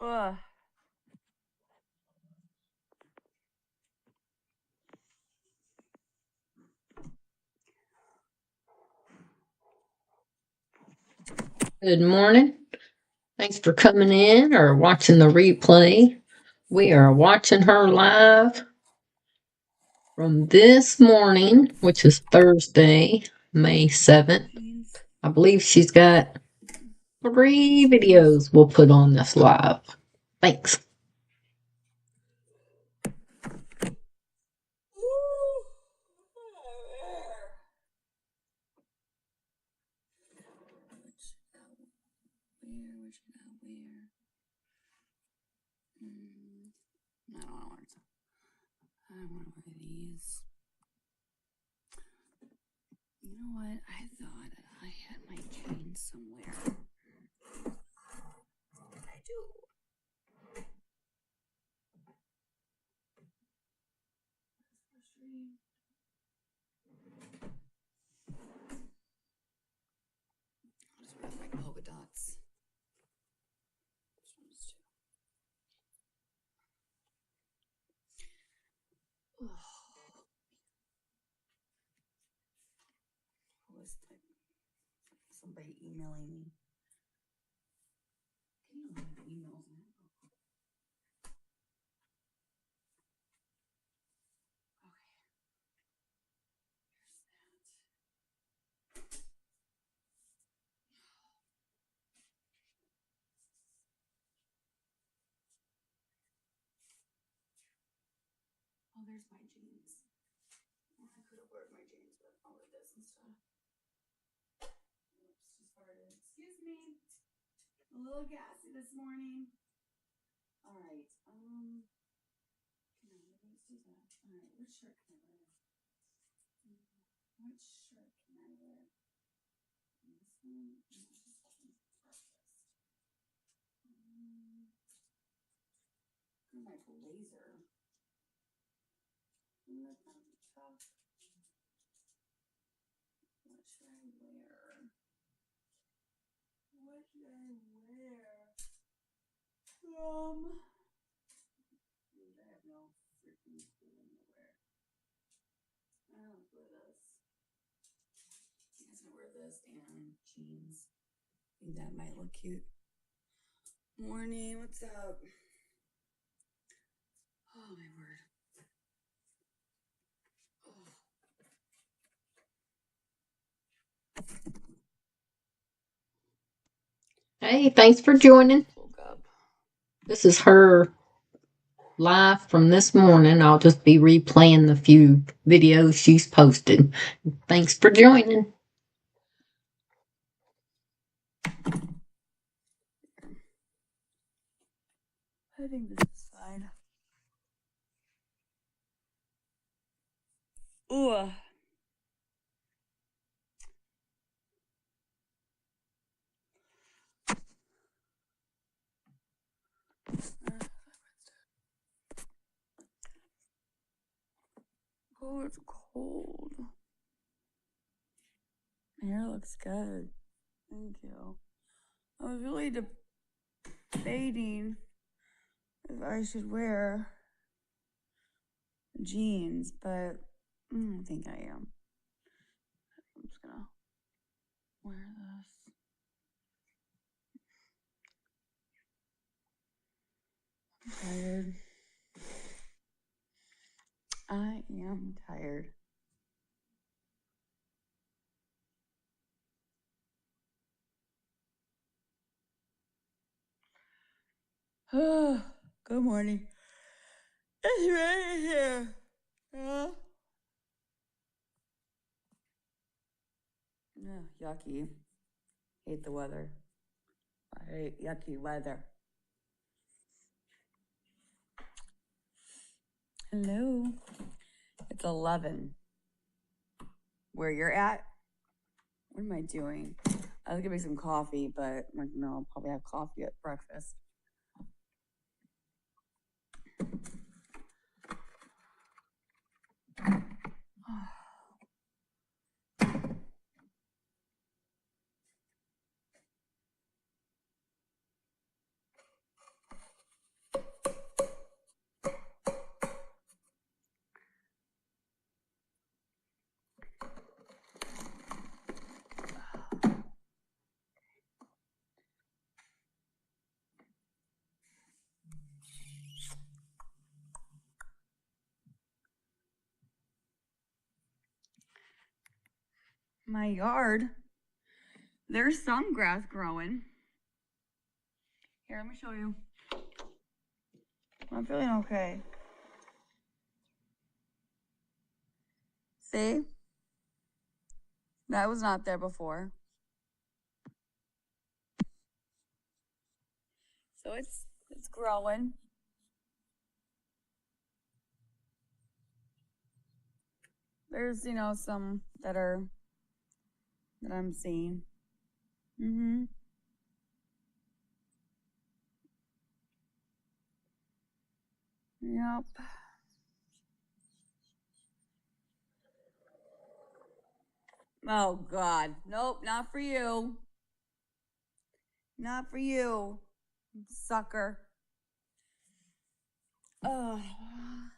Ugh. Good morning. Thanks for coming in or watching the replay. We are watching her live from this morning, which is Thursday, May 7th. I believe she's got 3 videos we'll put on this live. Thanks. I don't want one of these. You know what? I thought I had my cane somewhere. I do. I'll just wear my polka dots. Somebody emailing me. Can you have emails now? Oh, there's my jeans. Well, I could have worn my jeans, but I'll wear this instead. Oops, just farted. Excuse me. A little gassy this morning. All right. No, let's do that. All right. Which shirt can I wear? Which shirt can I wear? This one. No, just breakfast. My blazer. What should I wear? What should I wear? I have no freaking clue what to wear. I'll wear this. I'm just gonna wear this and jeans. I think that might look cute. Morning, what's up? Oh my word. Hey, thanks for joining. Woke up. This is her live from this morning. I'll just be replaying the few videos she's posted. Thanks for joining. I think this is fine. Ooh. Oh, it's cold. My hair looks good. Thank you. I was really debating if I should wear jeans, but I don't think I am. I'm just gonna wear this. I'm tired. I am tired. Good morning. It's raining here. Yeah. Yucky. Hate the weather. I hate yucky weather. Hello. It's 11. Where you're at? What am I doing? I was gonna make some coffee, but I'm like, no, I'll probably have coffee at breakfast. my yard, there's some grass growing. Here, let me show you. I'm feeling okay. See? That was not there before. So it's growing. There's, some that I'm seeing. Mm-hmm. Yep. Oh, God. Nope, not for you. Not for you, sucker. Oh. I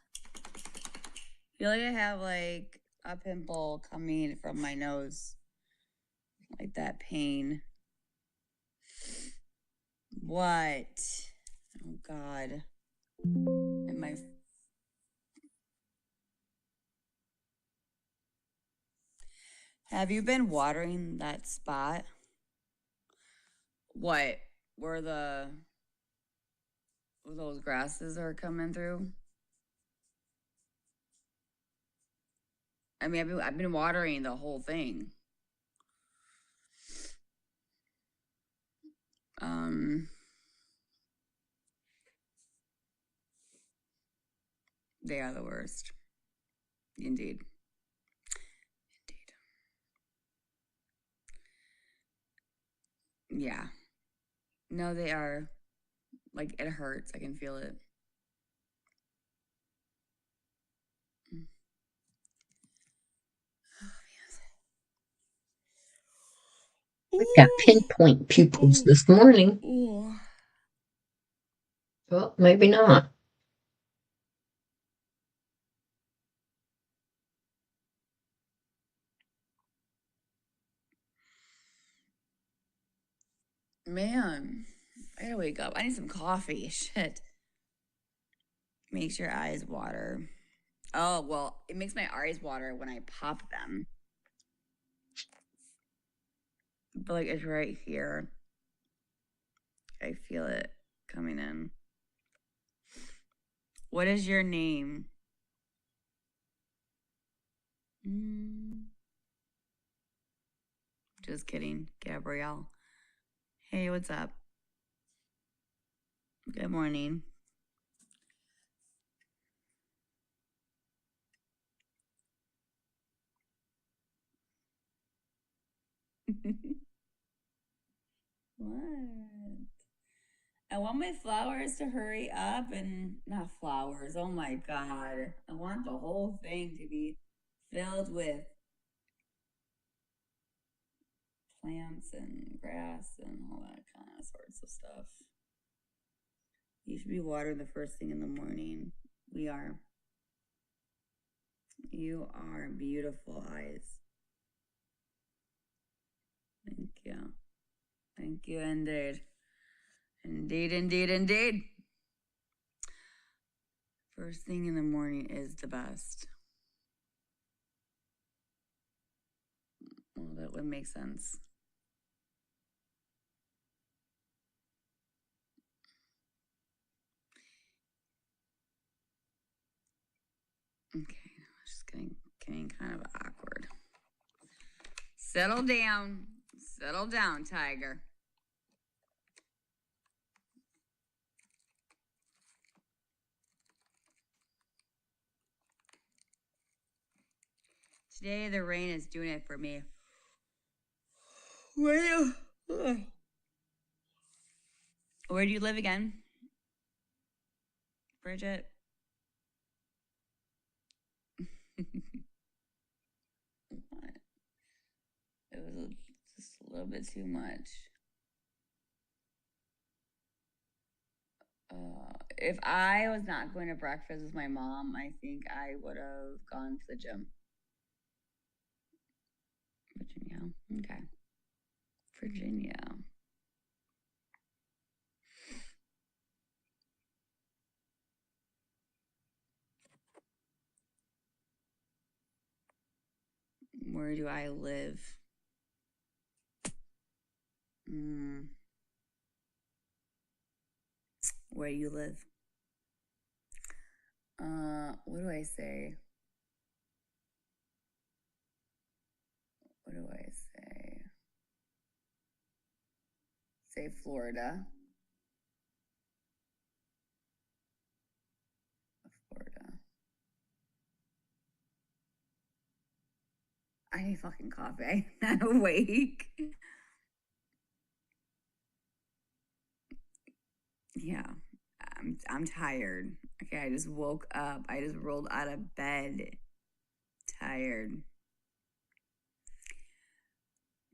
feel like I have like a pimple coming from my nose. Like that pain. What? Oh, God. Am I... Have you been watering that spot? What? Where those grasses are coming through? I mean, I've been watering the whole thing. They are the worst. Indeed. Yeah. No, they are. Like, it hurts. I can feel it. We got pinpoint pupils this morning. Well, maybe not. Man, I gotta wake up. I need some coffee. Shit. Makes your eyes water. Oh, well, it makes my eyes water when I pop them. But like it's right here. I feel it coming in. What is your name? Just kidding, Gabrielle. Hey, what's up? Good morning. What? I want my flowers to hurry up and not flowers. Oh my God. I want the whole thing to be filled with plants and grass and all that kind of sorts of stuff. You should be watered the first thing in the morning. We are. You are beautiful eyes. Thank you. Thank you indeed. Indeed, indeed, indeed. First thing in the morning is the best. Well, that would make sense. Okay, it's just getting kind of awkward. Settle down. Settle down, Tiger. Today the rain is doing it for me. Where do you live again, Bridget? What? It was just a little bit too much. If I was not going to breakfast with my mom, I think I would have gone to the gym. Virginia. Okay. Virginia. Where do I live? Where you live? What do I say? What do I say? Say Florida. Florida. I need fucking coffee. I'm not awake. Yeah. I'm tired. Okay, I just woke up. I just rolled out of bed. Tired.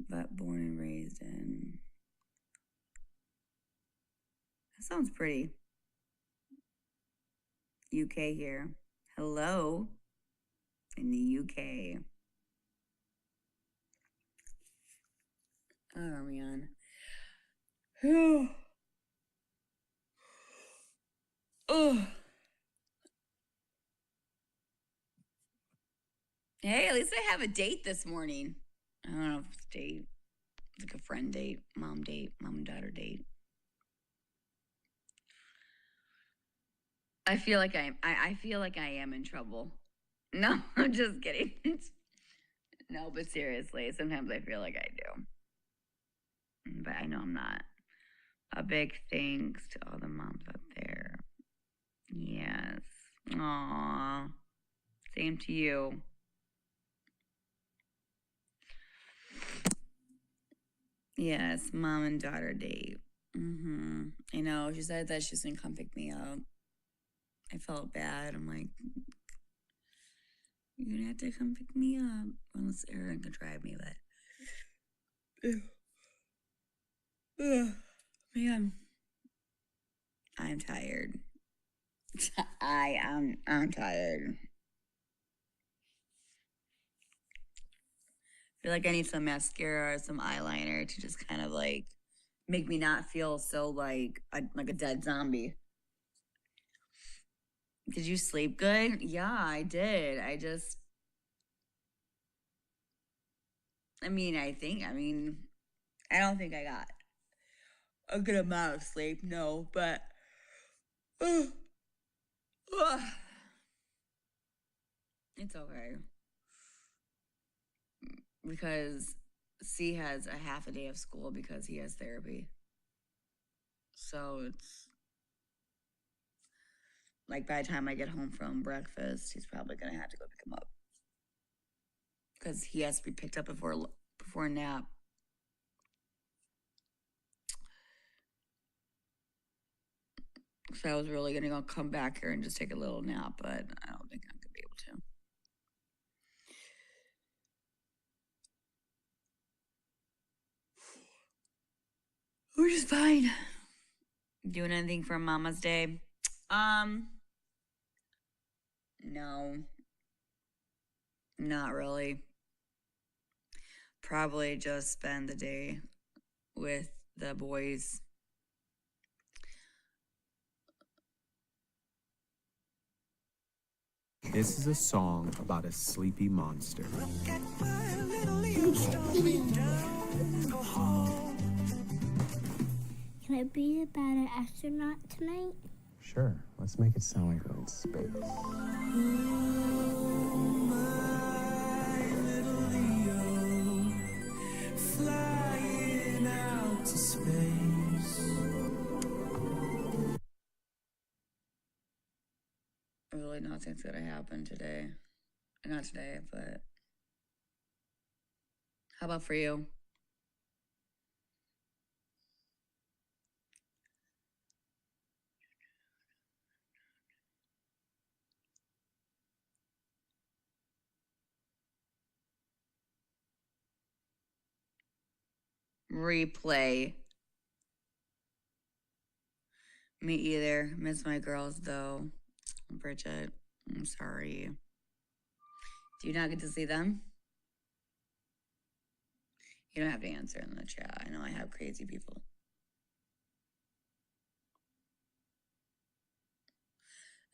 But born and raised in. That sounds pretty. UK here. Hello. In the UK. Oh man. Oh. Hey, at least I have a date this morning. I don't know if it's a date. It's like a friend date, mom and daughter date. I feel like I feel like I am in trouble. No, I'm just kidding. No, but seriously, sometimes I feel like I do. But I know I'm not. A big thanks to all the moms out there. Yes. Aw. Same to you. Yes, mom and daughter date. I know. She said that she's gonna come pick me up. I felt bad. I'm like, you're gonna have to come pick me up. Unless Aaron could drive me, but man, I'm tired. I'm tired. I feel like I need some mascara or some eyeliner to just kind of like make me not feel so like a dead zombie. Did you sleep good? Yeah, I did. I don't think I got a good amount of sleep, no, but it's okay. Because C has a half a day of school because he has therapy. So it's like by the time I get home from breakfast, he's probably gonna have to go pick him up because he has to be picked up before a nap. So I was really gonna go come back here and just take a little nap, but I don't think I'm gonna be able to. Which is fine. Doing anything for Mama's Day? No. Not really. Probably just spend the day with the boys. This is a song about a sleepy monster. Can I be about an astronaut tonight? Sure, let's make it sound like we're in space. Flying out to space. Really, nothing's gonna happen today. Not today, but how about for you? Replay. Me either. Miss my girls though. Bridget, I'm sorry. Do you not get to see them? You don't have to answer in the chat. I know I have crazy people.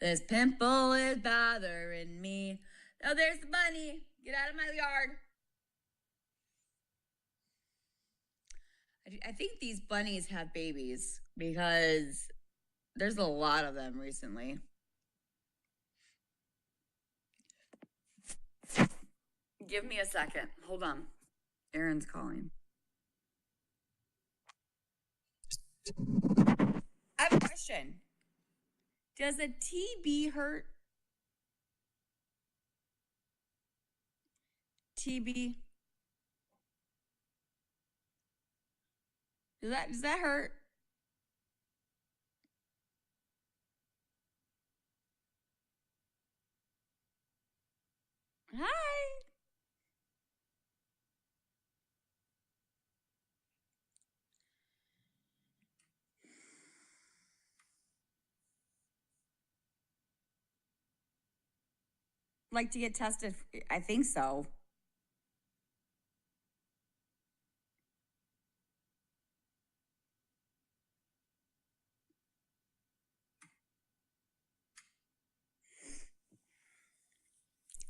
This pimple is bothering me. Oh, there's the bunny. Get out of my yard. I think these bunnies have babies because there's a lot of them recently. Give me a second. Hold on. Aaron's calling. I have a question. Does a TB hurt? TB? Does that hurt? Hi. Like to get tested? I think so.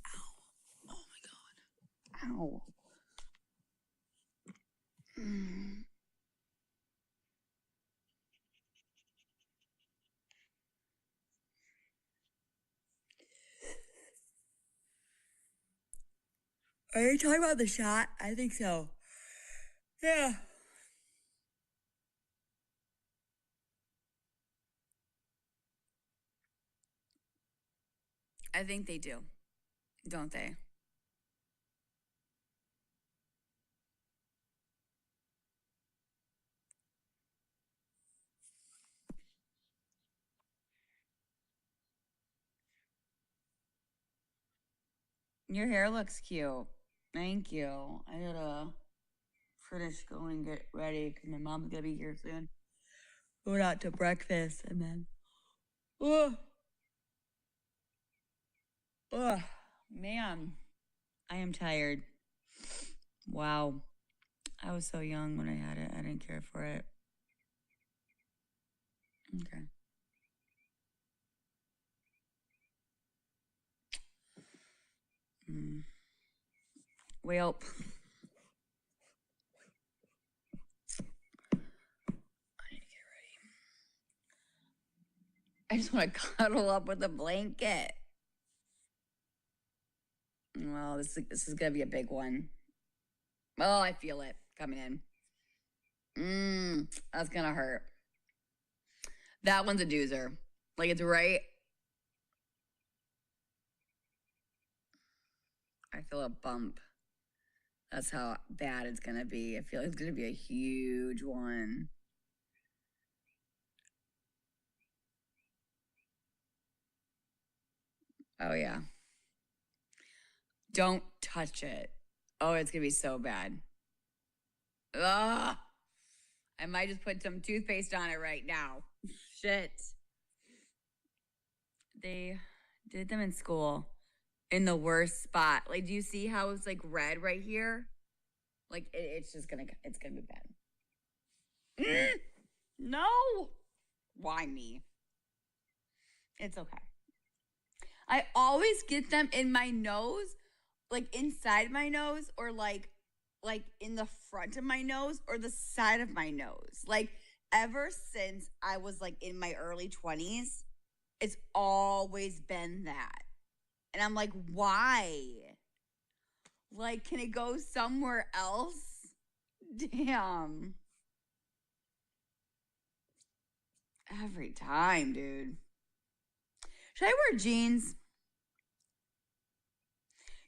Ow. Oh my God. Ow. Are you talking about the shot? I think so. Yeah. I think they do, don't they? Your hair looks cute. Thank you. I gotta finish going and get ready because my mom's gonna be here soon. Going out to breakfast and then. Oh, man. I am tired. Wow. I was so young when I had it. I didn't care for it. Okay. Well, I need to get ready. I just want to cuddle up with a blanket. Well, this is gonna be a big one. Oh, I feel it coming in. That's gonna hurt. That one's a doozer. Like it's right. I feel a bump. That's how bad it's gonna be. I feel it's gonna be a huge one. Oh yeah. Don't touch it. Oh, it's gonna be so bad. Ugh. I might just put some toothpaste on it right now. Shit. They did them in school in the worst spot. Like, do you see how it's like red right here? Like, it's gonna be bad. No. Why me? It's okay. I always get them in my nose, like inside my nose, or like in the front of my nose or the side of my nose. Like ever since I was like in my early 20s, it's always been that. And I'm like, why? Like, can it go somewhere else? Damn. Every time, dude. Should I wear jeans?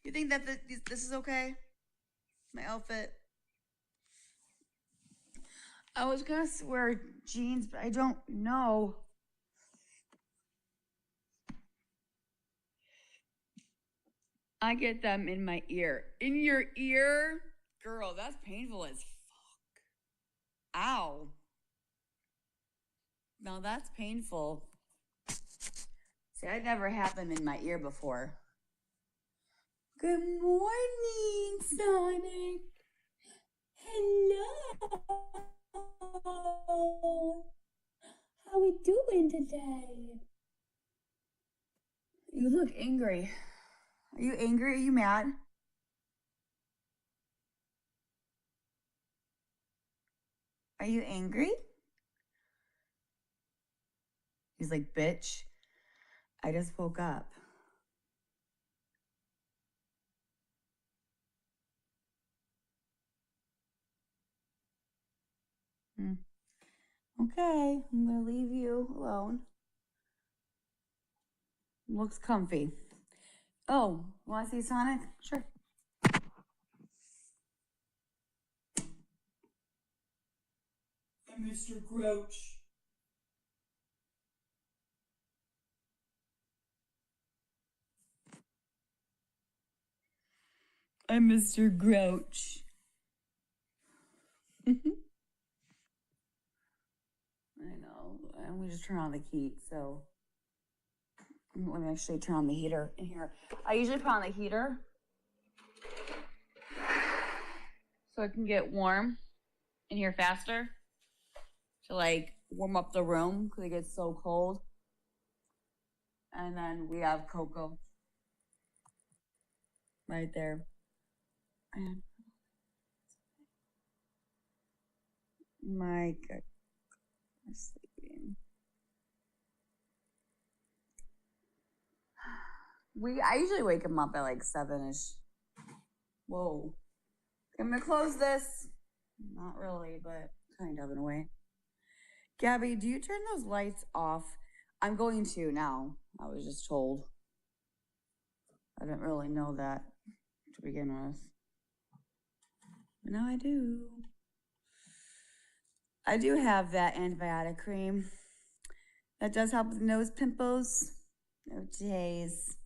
You think that this is okay? My outfit? I was gonna wear jeans, but I don't know. I get them in my ear. In your ear? Girl, that's painful as fuck. Ow. Now that's painful. See, I'd never had them in my ear before. Good morning, Sonic. Hello. How we doing today? You look angry. Are you angry? Are you mad? Are you angry? He's like, bitch, I just woke up. Okay, I'm gonna leave you alone. Looks comfy. Oh, wanna see Sonic? Sure. I'm Mr. Grouch. I'm Mr. Grouch. I know. And we just turn on the heat, so let me actually turn on the heater in here. I usually put on the heater so it can get warm in here faster to like warm up the room because it gets so cold. And then we have cocoa right there. And my God, I'm sleeping. I usually wake him up at like 7-ish. Whoa. I'm gonna close this. Not really, but kind of in a way. Gabby, do you turn those lights off? I'm going to now. I was just told. I didn't really know that to begin with. But now I do. I do have that antibiotic cream. That does help with nose pimples. Oh, days.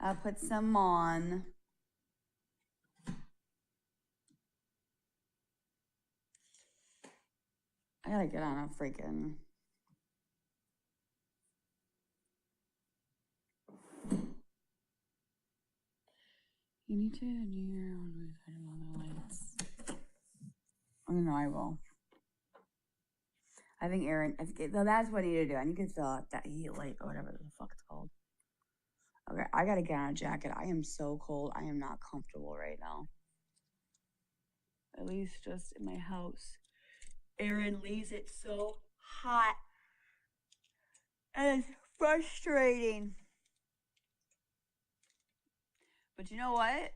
I'll put some on. I gotta get on a freaking. You need to near on the lights. Oh no, I will. I think Aaron. So that's what I need to do. I need to fill out that heat light or whatever the fuck it's called. Okay, I gotta get on a jacket. I am so cold. I am not comfortable right now. At least just in my house. Aaron leaves it so hot. And it's frustrating. But you know what?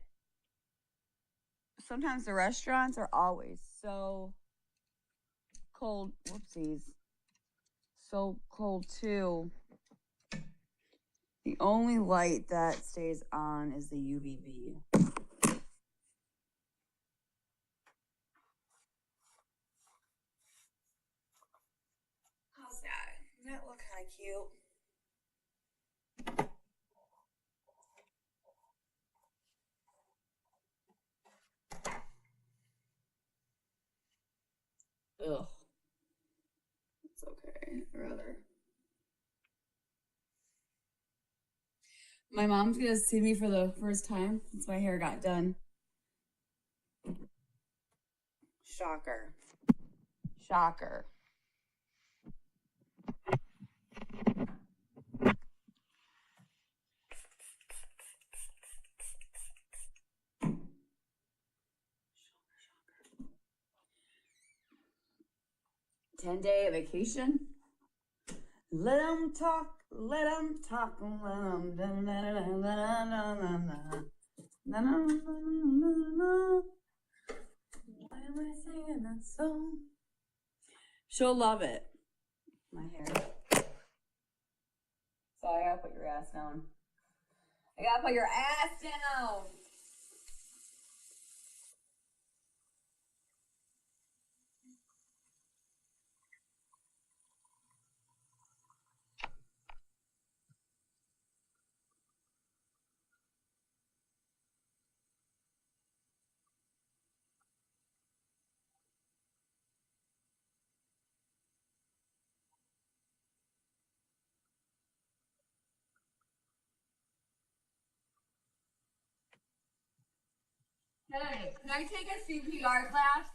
Sometimes the restaurants are always so cold. Whoopsies. So cold too. The only light that stays on is the UVB. How's that? Does that look kind of cute? Ugh. It's okay. Rather. My mom's gonna see me for the first time since my hair got done. Shocker. Shocker. Ten-day vacation. Let them talk, let them talk, let them. Why am I singing that song? She'll love it. My hair. So I gotta put your ass down. I gotta put your ass down. Hey, can I take a CPR class?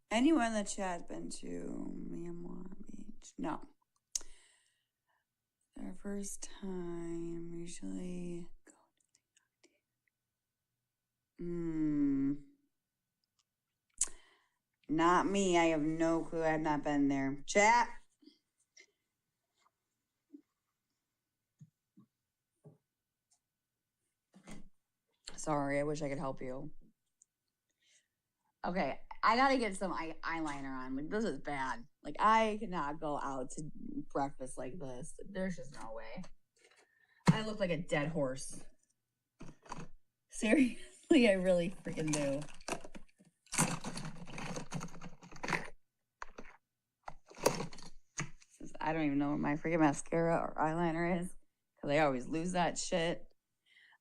Anyone in the chat's been to Myanmar Beach? No. Their first time usually go. Not me. I have no clue. I've not been there. Chat. Sorry, I wish I could help you. Okay, I gotta get some eyeliner on. Like, this is bad. Like, I cannot go out to breakfast like this. There's just no way. I look like a dead horse. Seriously, I really freaking do. I don't even know where my freaking mascara or eyeliner is, because I always lose that shit.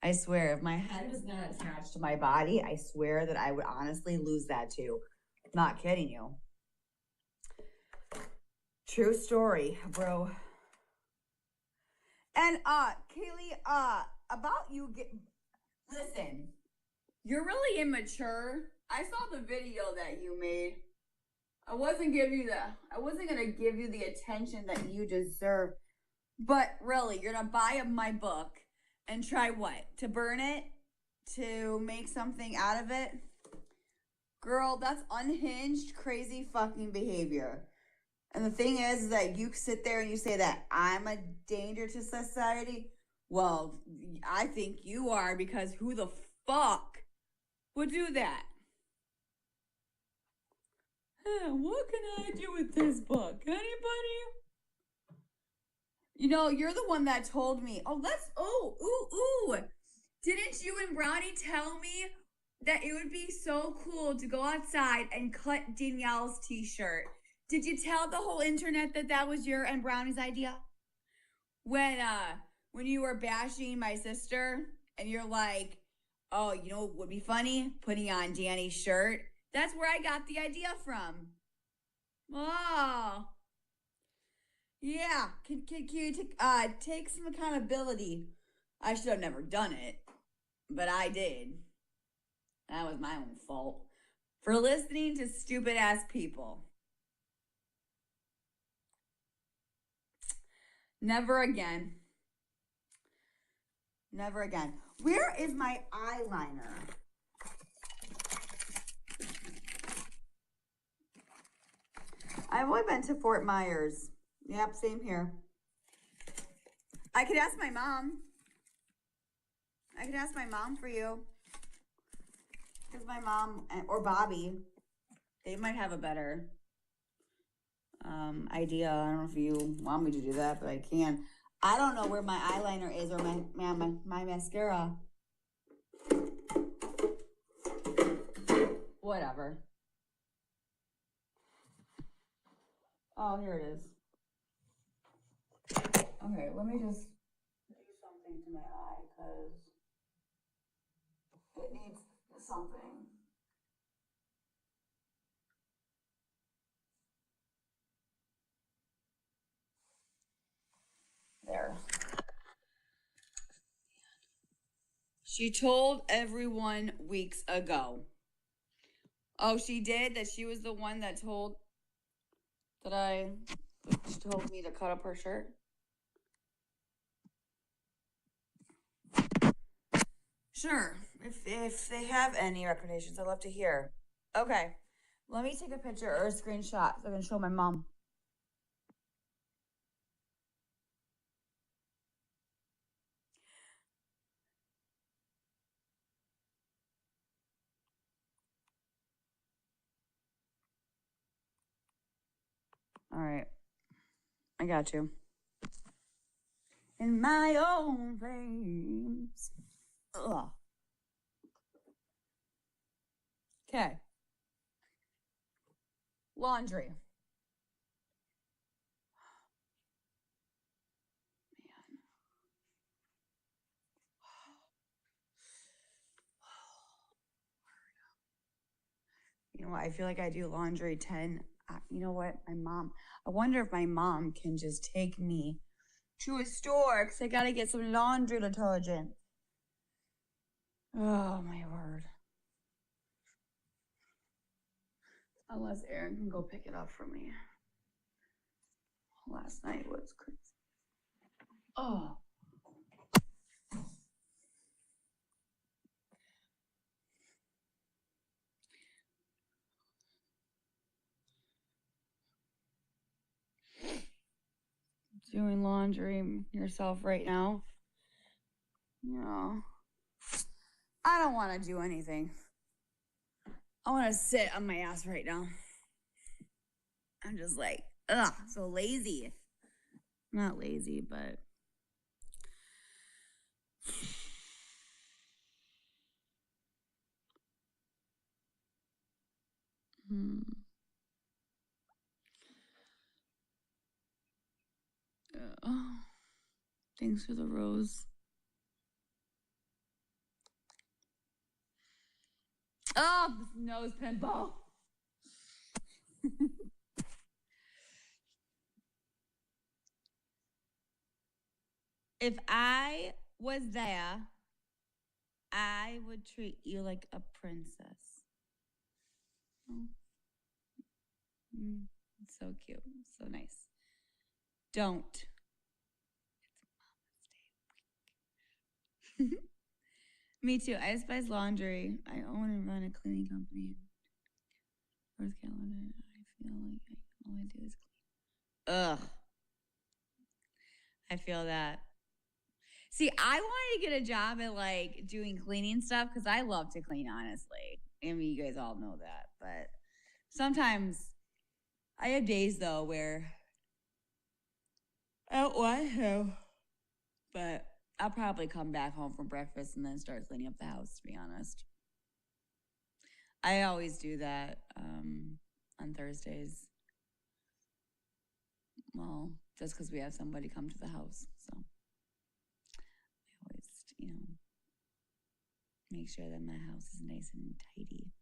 I swear, if my head was not attached to my body, I swear that I would honestly lose that too. Not kidding you. True story, bro. And Kaylee, about you listen, you're really immature. I saw the video that you made. I wasn't gonna give you the attention that you deserve. But really, you're gonna buy my book and try what? To burn it? To make something out of it? Girl, that's unhinged, crazy fucking behavior. And the thing is that you sit there and you say that I'm a danger to society. Well, I think you are, because who the fuck would do that? What can I do with this book? Anybody? You know, you're the one that told me. Didn't you and Brownie tell me that it would be so cool to go outside and cut Danielle's t-shirt? Did you tell the whole internet that that was your and Brownie's idea? When you were bashing my sister and you're like, oh, you know what would be funny? Putting on Danny's shirt. That's where I got the idea from. Oh. Yeah, can you take some accountability? I should have never done it, but I did. That was my own fault for listening to stupid ass people. Never again. Never again. Where is my eyeliner? I've only been to Fort Myers. Yep, same here. I could ask my mom. I could ask my mom for you. Because my mom, or Bobby, they might have a better idea. I don't know if you want me to do that, but I can. I don't know where my eyeliner is or my mascara. Whatever. Oh, here it is. Okay, let me just do something to my eye, because it needs something. There. She told everyone weeks ago. Oh, she did? That she was the one that told she told me to cut up her shirt? Sure. If they have any recommendations, I'd love to hear. Okay. Let me take a picture or a screenshot so I can show my mom. All right. I got you. In my own flames. Ugh. Okay. Laundry. Man. You know what? I feel like I do laundry 10. You know what? My mom. I wonder if my mom can just take me to a store because I got to get some laundry detergent. Oh, my word. Unless Aaron can go pick it up for me. Last night was crazy. Oh. Doing laundry yourself right now? No. I don't want to do anything. I want to sit on my ass right now. I'm just like, ugh, so lazy. Not lazy, but. Oh, thanks for the rose. Oh, nose pimple. If I was there, I would treat you like a princess. Oh. It's so cute. So nice. Don't. Me too. I despise laundry. I own and run a cleaning company in North Carolina. I feel like all I do is clean. Ugh. I feel that. See, I wanted to get a job at like doing cleaning stuff because I love to clean, honestly. I mean, you guys all know that. But sometimes I have days though where I don't want to. But I'll probably come back home from breakfast and then start cleaning up the house, to be honest. I always do that on Thursdays. Well, just because we have somebody come to the house. So I always, make sure that my house is nice and tidy.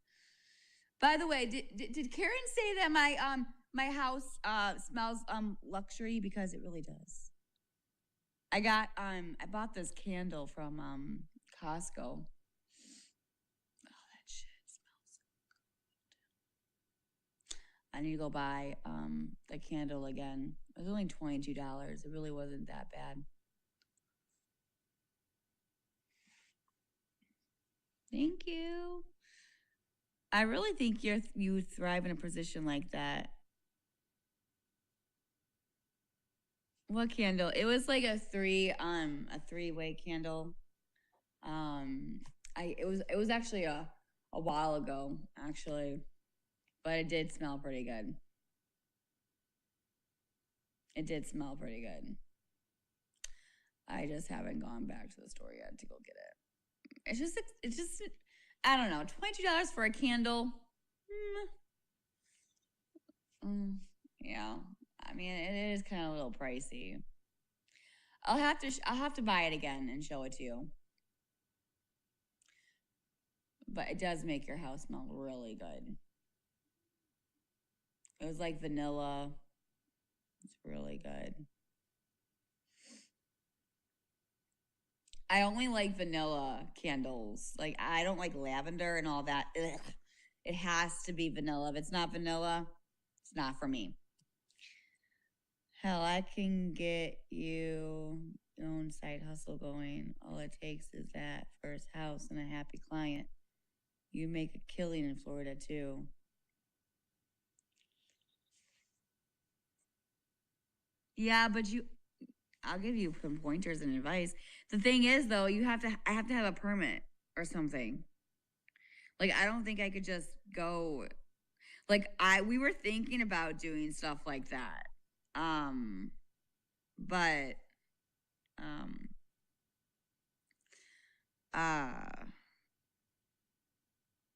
By the way, did Karen say that my house smells luxury? Because it really does. I bought this candle from Costco. Oh, that shit smells good. I need to go buy the candle again. It was only $22. It really wasn't that bad. Thank you. I really think you thrive in a position like that. What candle? It was like a three-way candle. It was actually a while ago, actually. But it did smell pretty good. It did smell pretty good. I just haven't gone back to the store yet to go get it. It's just I don't know, $22 for a candle. Yeah. I mean, it is kind of a little pricey. I'll have to buy it again and show it to you. But it does make your house smell really good. It was like vanilla. It's really good. I only like vanilla candles. Like, I don't like lavender and all that. Ugh. It has to be vanilla. If it's not vanilla, it's not for me. Hell, I can get you your own side hustle going. All it takes is that first house and a happy client. You make a killing in Florida, too. Yeah, but I'll give you some pointers and advice. The thing is, though, I have to have a permit or something. Like, I don't think I could just go. Like, we were thinking about doing stuff like that. But,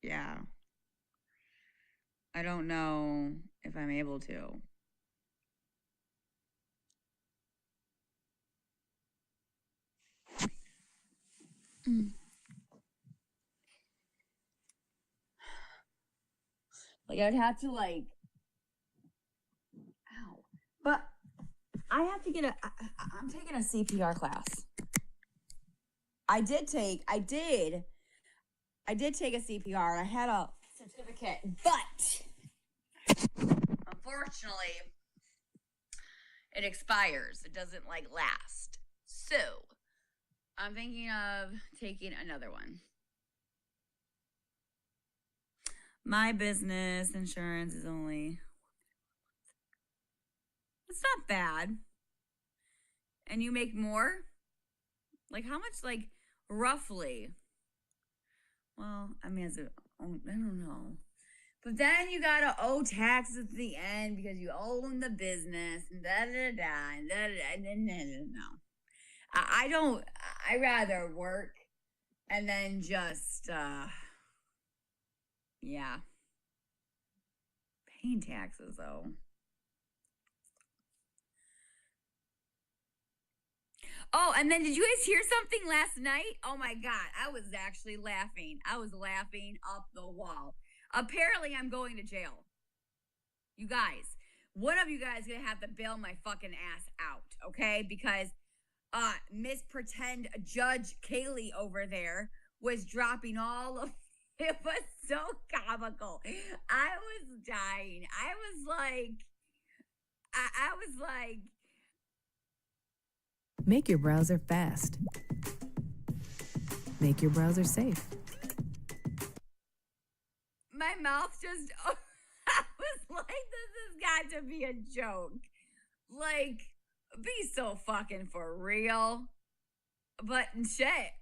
yeah. I don't know if I'm able to. Like, I'd have to, like, ow. But I have to I'm taking a CPR class. I did take a CPR and I had a certificate, but unfortunately, it expires. It doesn't like last. So I'm thinking of taking another one. My business insurance is only, it's not bad. And you make more? Like how much, like roughly? Well, I mean, I don't know. But then you gotta owe taxes at the end because you own the business and da da da and da da da. No. I don't, I rather work and then just, yeah. Paying taxes though. Oh, and then did you guys hear something last night? Oh my God, I was actually laughing. I was laughing up the wall. Apparently, I'm going to jail. You guys, one of you guys gonna have to bail my fucking ass out, okay? Because Miss Pretend Judge Kaylee over there was dropping all of it was so comical. I was dying. I was like, Make your browser fast. Make your browser safe. my mouth just I was like, this has got to be a joke. Like, be so fucking for real. But shit,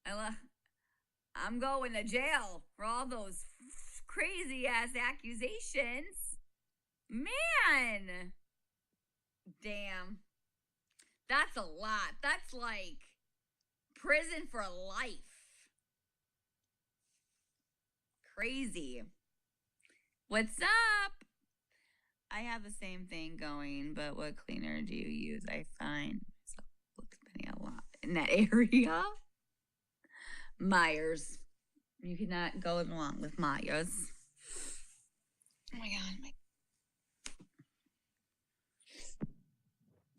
I'm going to jail for all those crazy ass accusations. Man. Damn. That's a lot. That's like prison for life. Crazy. What's up? I have the same thing going, but what cleaner do you use? I find myself spending a lot in that area. Myers. You cannot go along with Myers. Oh my God.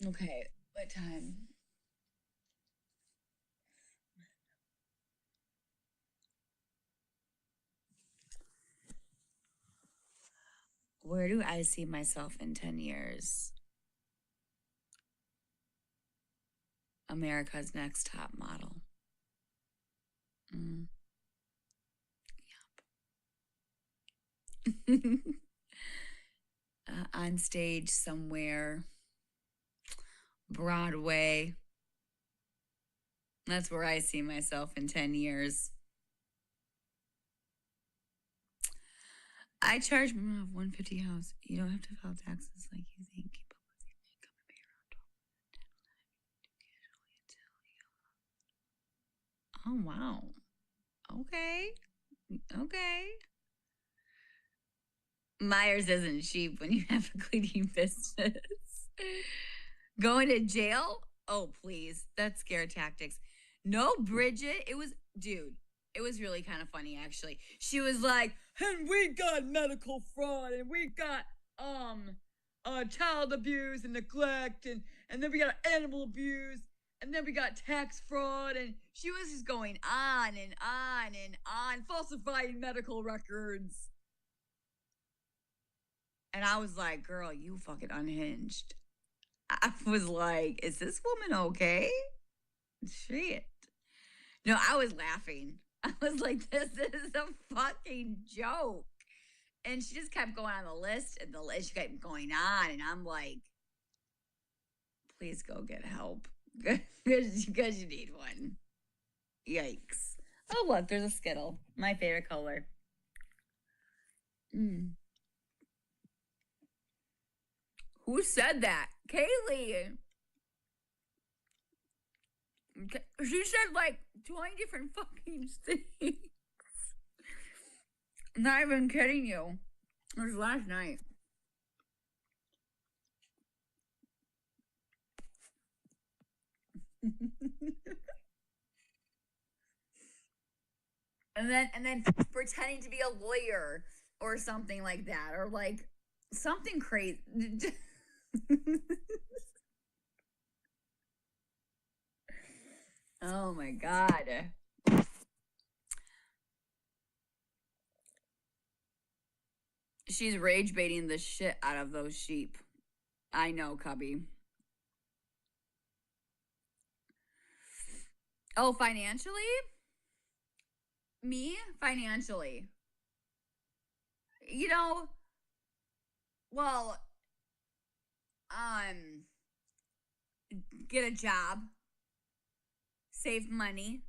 Okay, what time? Where do I see myself in 10 years? America's Next Top Model. Yep. On stage somewhere. Broadway. That's where I see myself in 10 years. I charge $150 house. You don't have to file taxes like you think. Keep up with your income and pay around 12. Oh wow. Okay. Okay. Myers isn't cheap when you have a cleaning business. Going to jail? Oh, please. That's scare tactics. No, Bridget. It was, dude, it was really kind of funny, actually. She was like, and we got medical fraud, and we got, child abuse and neglect, and then we got animal abuse, and then we got tax fraud, and she was just going on and on and on, falsifying medical records. And I was like, girl, you fucking unhinged. I was like, is this woman okay? Shit. No, I was laughing. I was like, this is a fucking joke. And she just kept going on the list, and the list kept going on. And I'm like, please go get help. Because you need one. Yikes. Oh, look, there's a Skittle. My favorite color. Who said that? Kaylee. She said like 20 different fucking things. I'm not even kidding you. It was last night. and then pretending to be a lawyer or something like that, or like something crazy. Oh my God. She's rage baiting the shit out of those sheep. I know, Cubby. Oh, financially? Me? Financially. You know, well, get a job, save money,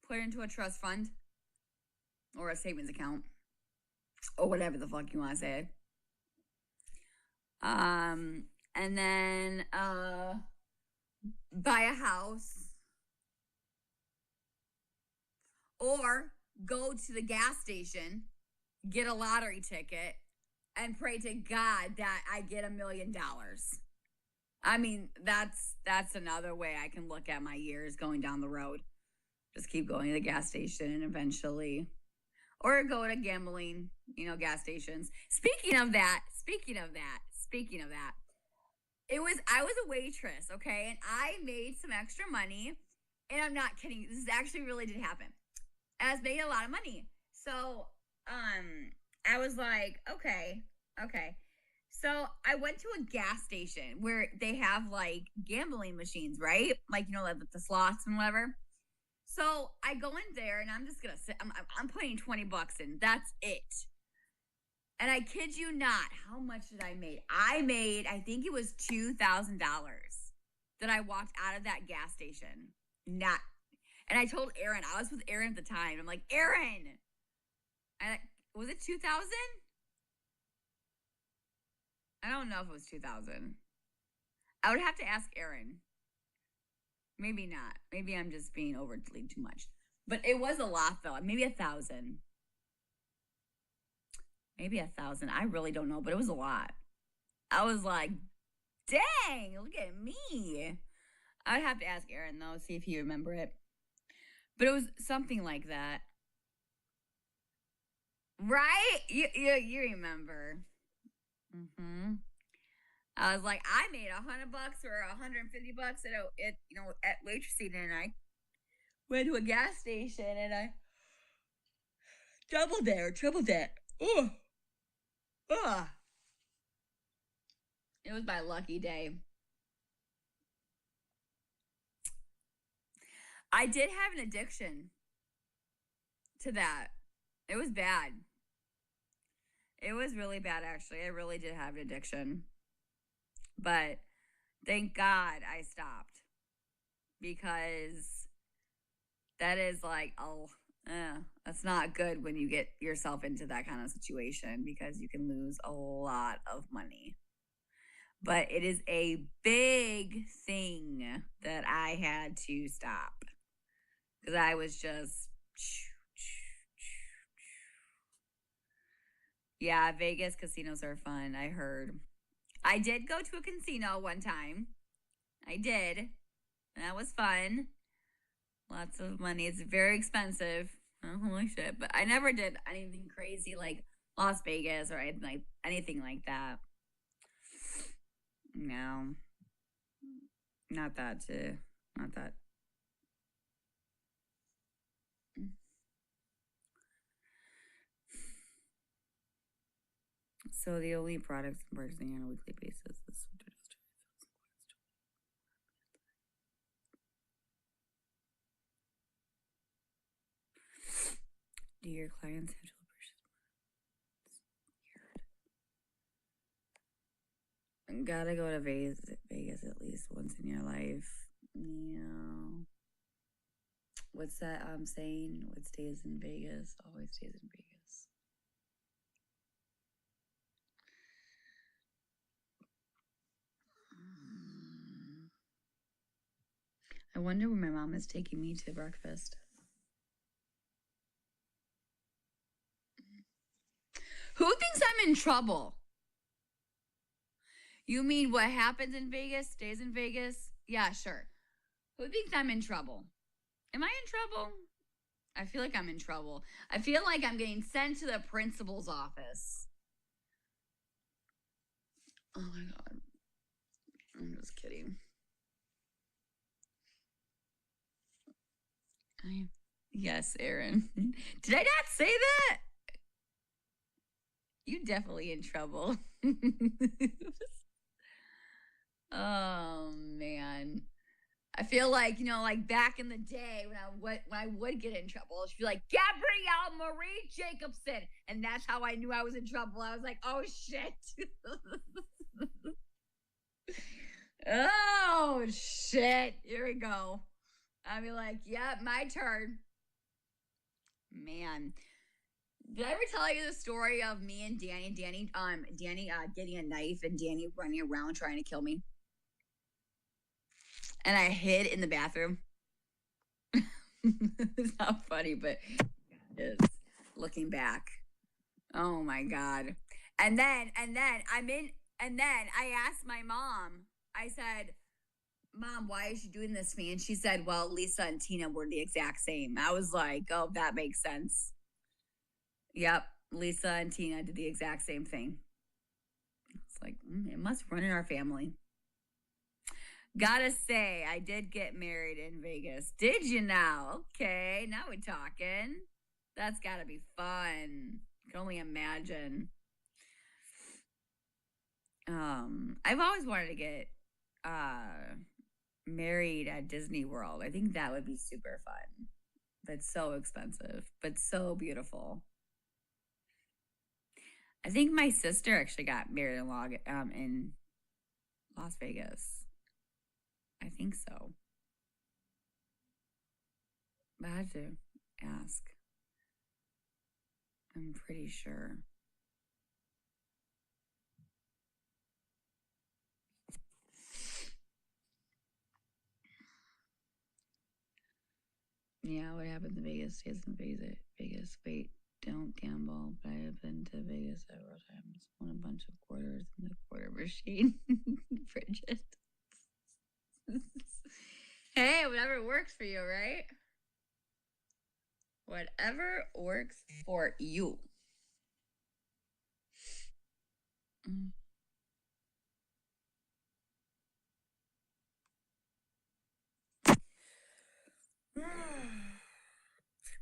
put it into a trust fund or a savings account or whatever the fuck you want to say. And then buy a house or go to the gas station, get a lottery ticket, and pray to God that I get $1 million. I mean, that's another way I can look at my years going down the road. Just keep going to the gas station eventually. Or go to gambling, gas stations. Speaking of that, I was a waitress, okay? And I made some extra money. And I'm not kidding. This actually really did happen. I was making a lot of money. So, I was like, okay. So I went to a gas station where they have like gambling machines, right? Like, like the slots and whatever. So I go in there and I'm just going to sit. I'm putting $20 in. That's it. And I kid you not, how much did I make? I think it was $2,000 that I walked out of that gas station. And I told Aaron, I was with Aaron at the time. I'm like, Aaron, was it 2,000? I don't know if it was 2,000. I would have to ask Aaron. Maybe not. Maybe I'm just being overly too much. But it was a lot though. Maybe 1,000. Maybe 1,000. I really don't know, but it was a lot. I was like, dang, look at me. I'd have to ask Aaron though, see if he remember it. But it was something like that. Right? You remember. Mm-hmm. I was like, I made $100 or $150 at waitressing, and I went to a gas station and I doubled it or tripled it. Ugh. It was my lucky day. I did have an addiction to that. It was bad. It was really bad, actually. I really did have an addiction. But thank God I stopped. Because that is like, that's not good when you get yourself into that kind of situation, because you can lose a lot of money. But it is a big thing that I had to stop. Because I was just... Yeah, Vegas casinos are fun, I heard. I did go to a casino one time. I did. And that was fun. Lots of money. It's very expensive. Oh, holy shit. But I never did anything crazy like Las Vegas or anything like that. No. Not that too. Not that. So the only products I'm purchasing on a weekly basis is do your clients have to purchase? Weird. Gotta go to Vegas at least once in your life. Yeah. What's that saying? What stays in Vegas always stays in Vegas. I wonder where my mom is taking me to breakfast. Who thinks I'm in trouble? You mean what happens in Vegas stays in Vegas? Yeah, sure. Who thinks I'm in trouble? Am I in trouble? I feel like I'm in trouble. I feel like I'm getting sent to the principal's office. Oh my God. I'm just kidding. Yes, Aaron. Did I not say that? You definitely in trouble. Oh man. I feel like, like back in the day when I would get in trouble, she'd be like, Gabrielle Marie Jacobson. And that's how I knew I was in trouble. I was like, oh shit. Oh shit. Here we go. I'd be like, yep, my turn. Man. Did I ever tell you the story of me and Danny? Danny getting a knife and Danny running around trying to kill me. And I hid in the bathroom. It's not funny, but it is looking back. Oh my God. And then I asked my mom, I said, Mom, why is she doing this to me? And she said, well, Lisa and Tina were the exact same. I was like, oh, that makes sense. Yep. Lisa and Tina did the exact same thing. It's like, it must run in our family. Gotta say, I did get married in Vegas. Did you now? Okay, now we're talking. That's gotta be fun. I can only imagine. I've always wanted to get married at Disney World. I think that would be super fun. But so expensive, but so beautiful. I think my sister actually got married in Las Vegas. I think so. But I had to ask. I'm pretty sure. Yeah, what happens in Vegas stays in Vegas. Wait, don't gamble. But I have been to Vegas several times. Won a bunch of quarters in the quarter machine. Bridget. Hey, whatever works for you, right? Whatever works for you.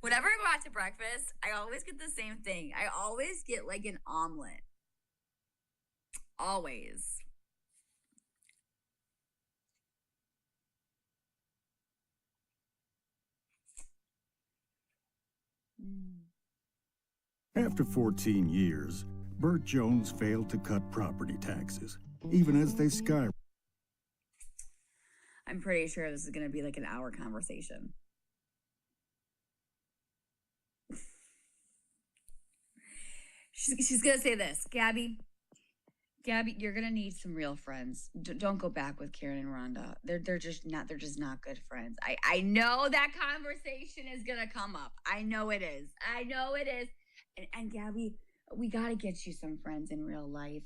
Whenever I go out to breakfast, I always get the same thing. I always get like an omelet. Always. After 14 years, Burt Jones failed to cut property taxes, even as they skyrocketed. I'm pretty sure this is going to be like an hour conversation. She's going to say this, Gabi, you're going to need some real friends. Don't go back with Karen and Rhonda. They're just not good friends. I know that conversation is going to come up. I know it is. And Gabi, we got to get you some friends in real life.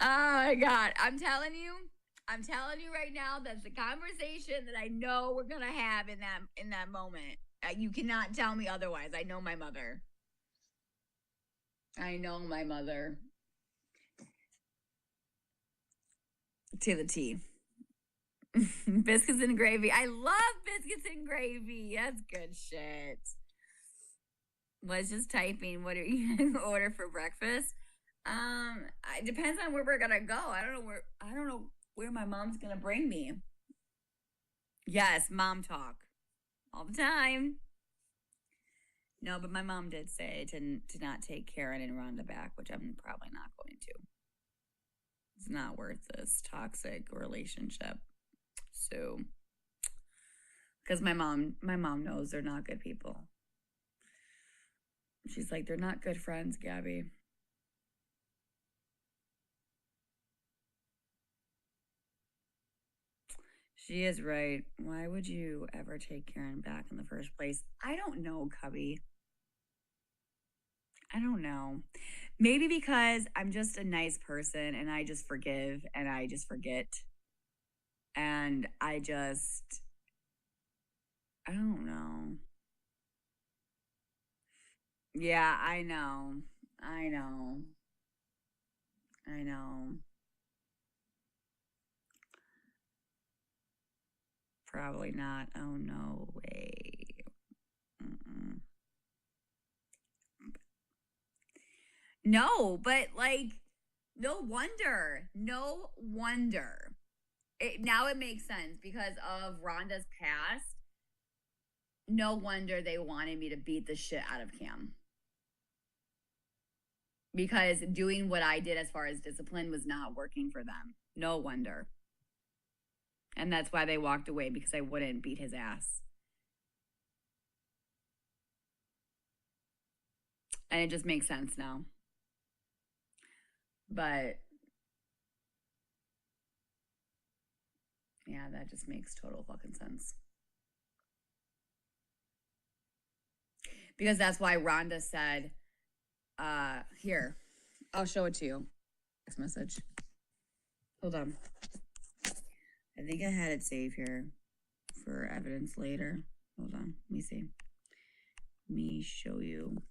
Oh my God. I'm telling you right now, that's the conversation that I know we're gonna have in that moment. You cannot tell me otherwise. I know my mother. To the T. Biscuits and gravy. I love biscuits and gravy. That's good shit. Was just typing. What are you gonna order for breakfast? It depends on where we're gonna go. I don't know where my mom's gonna bring me. Yes, mom talk all the time. No, but my mom did say to not take Karen and Rhonda back, which I'm probably not going to. It's not worth this toxic relationship. So, because my mom knows they're not good people. She's like, they're not good friends, Gabi. She is right. Why would you ever take Karen back in the first place? I don't know, Cubby. I don't know. Maybe because I'm just a nice person and I just forgive and I just forget. And I don't know. Yeah, I know. Probably not. Oh, no way. No, but like, no wonder. No wonder. Now it makes sense because of Rhonda's past. No wonder they wanted me to beat the shit out of Cam. Because doing what I did as far as discipline was not working for them. No wonder. And that's why they walked away, because I wouldn't beat his ass. And it just makes sense now. But yeah, that just makes total fucking sense. Because that's why Rhonda said, here, I'll show it to you. Text message. Hold on. I think I had it saved here for evidence later. Hold on. Let me see. Let me show you.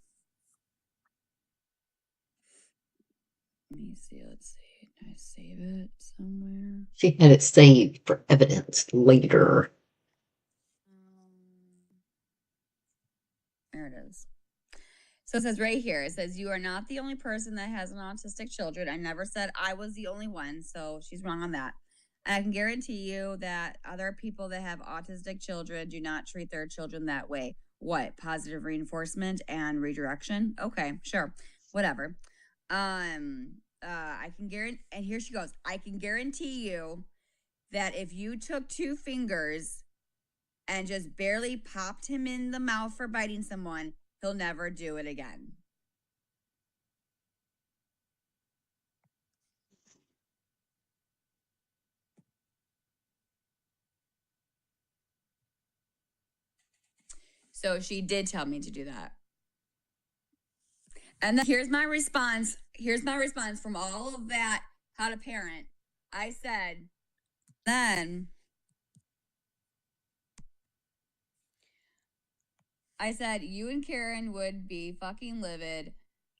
Let me see. Let's see. Can I save it somewhere? She had it saved for evidence later. There it is. So it says right here, it says, you are not the only person that has an autistic children. I never said I was the only one, so she's wrong on that. And I can guarantee you that other people that have autistic children do not treat their children that way. What? Positive reinforcement and redirection? Okay, sure. Whatever. I can guarantee, and here she goes. I can guarantee you that if you took 2 fingers and just barely popped him in the mouth for biting someone, he'll never do it again. So she did tell me to do that. And then here's my response. Here's my response from all of that, how to parent. I said, then I said, you and Karen would be fucking livid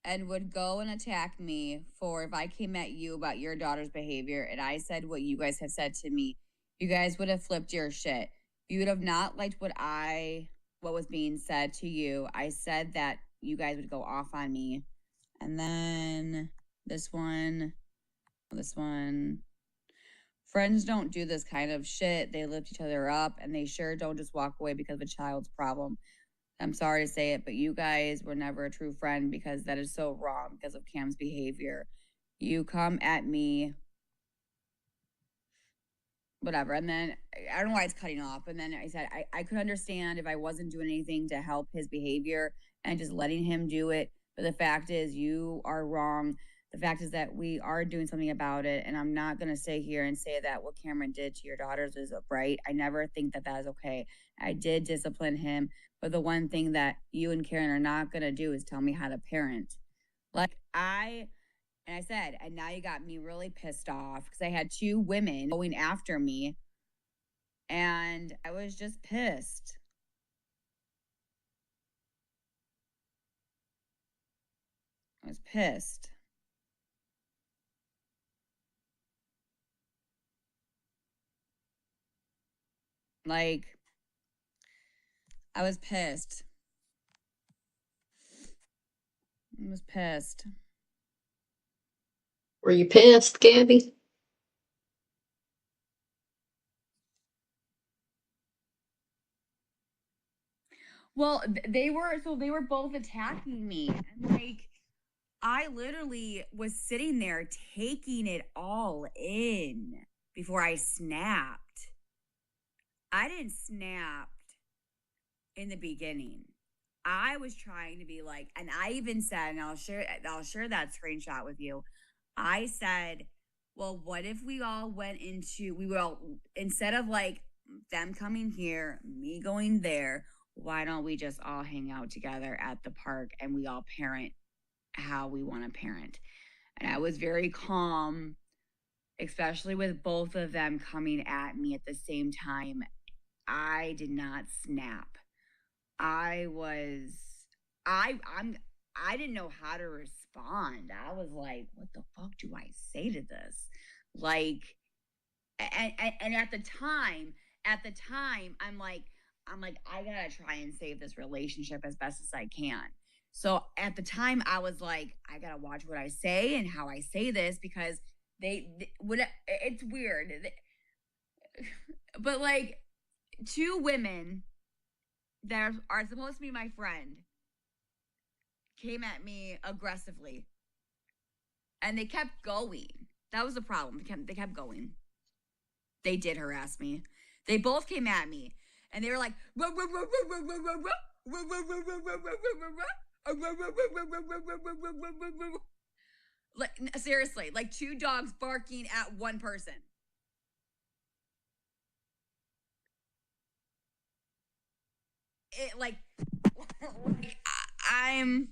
and would go and attack me for if I came at you about your daughter's behavior and I said what you guys have said to me. You guys would have flipped your shit. You would have not liked what was being said to you. I said that you guys would go off on me. And then this one. Friends don't do this kind of shit. They lift each other up, and they sure don't just walk away because of a child's problem. I'm sorry to say it, but you guys were never a true friend because that is so wrong because of Cam's behavior. You come at me, whatever. And then I don't know why it's cutting off. And then I said, I could understand if I wasn't doing anything to help his behavior and just letting him do it. But the fact is, you are wrong. The fact is that we are doing something about it. And I'm not going to stay here and say that what Cameron did to your daughters is right. I never think that that is okay. I did discipline him. But the one thing that you and Karen are not going to do is tell me how to parent. Like I said, and now you got me really pissed off because I had 2 women going after me and I was just pissed. I was pissed. Like, I was pissed. I was pissed. Were you pissed, Gabby? Well, they were both attacking me. And like, I literally was sitting there taking it all in before I snapped. I didn't snap in the beginning. I was trying to be like, and I even said, and I'll share that screenshot with you. I said, well, what if we all instead of like them coming here, me going there, why don't we just all hang out together at the park and we all parent how we want to parent? And I was very calm, especially with both of them coming at me at the same time. I did not snap. I didn't know how to respond. I was like, what the fuck do I say to this? Like, and at the time, I'm like, I gotta try and save this relationship as best as I can. So at the time, I was like, I gotta watch what I say and how I say this because it's weird. But like, two women that are supposed to be my friend came at me aggressively, and they kept going. That was the problem. They kept going. They did harass me. They both came at me, and they were like, like seriously, like two dogs barking at one person. It like I'm.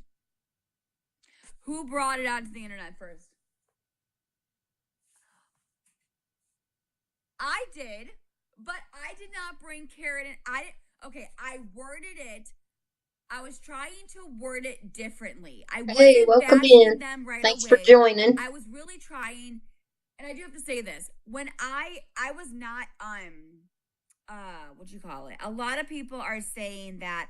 Who brought it onto the internet first? I did, but I did not bring Karen in. I worded it. I was trying to word it differently. I wasn't Hey, welcome bashing in. them right Thanks away. for joining. I was really trying, and I do have to say this. When I was not what you call it? A lot of people are saying that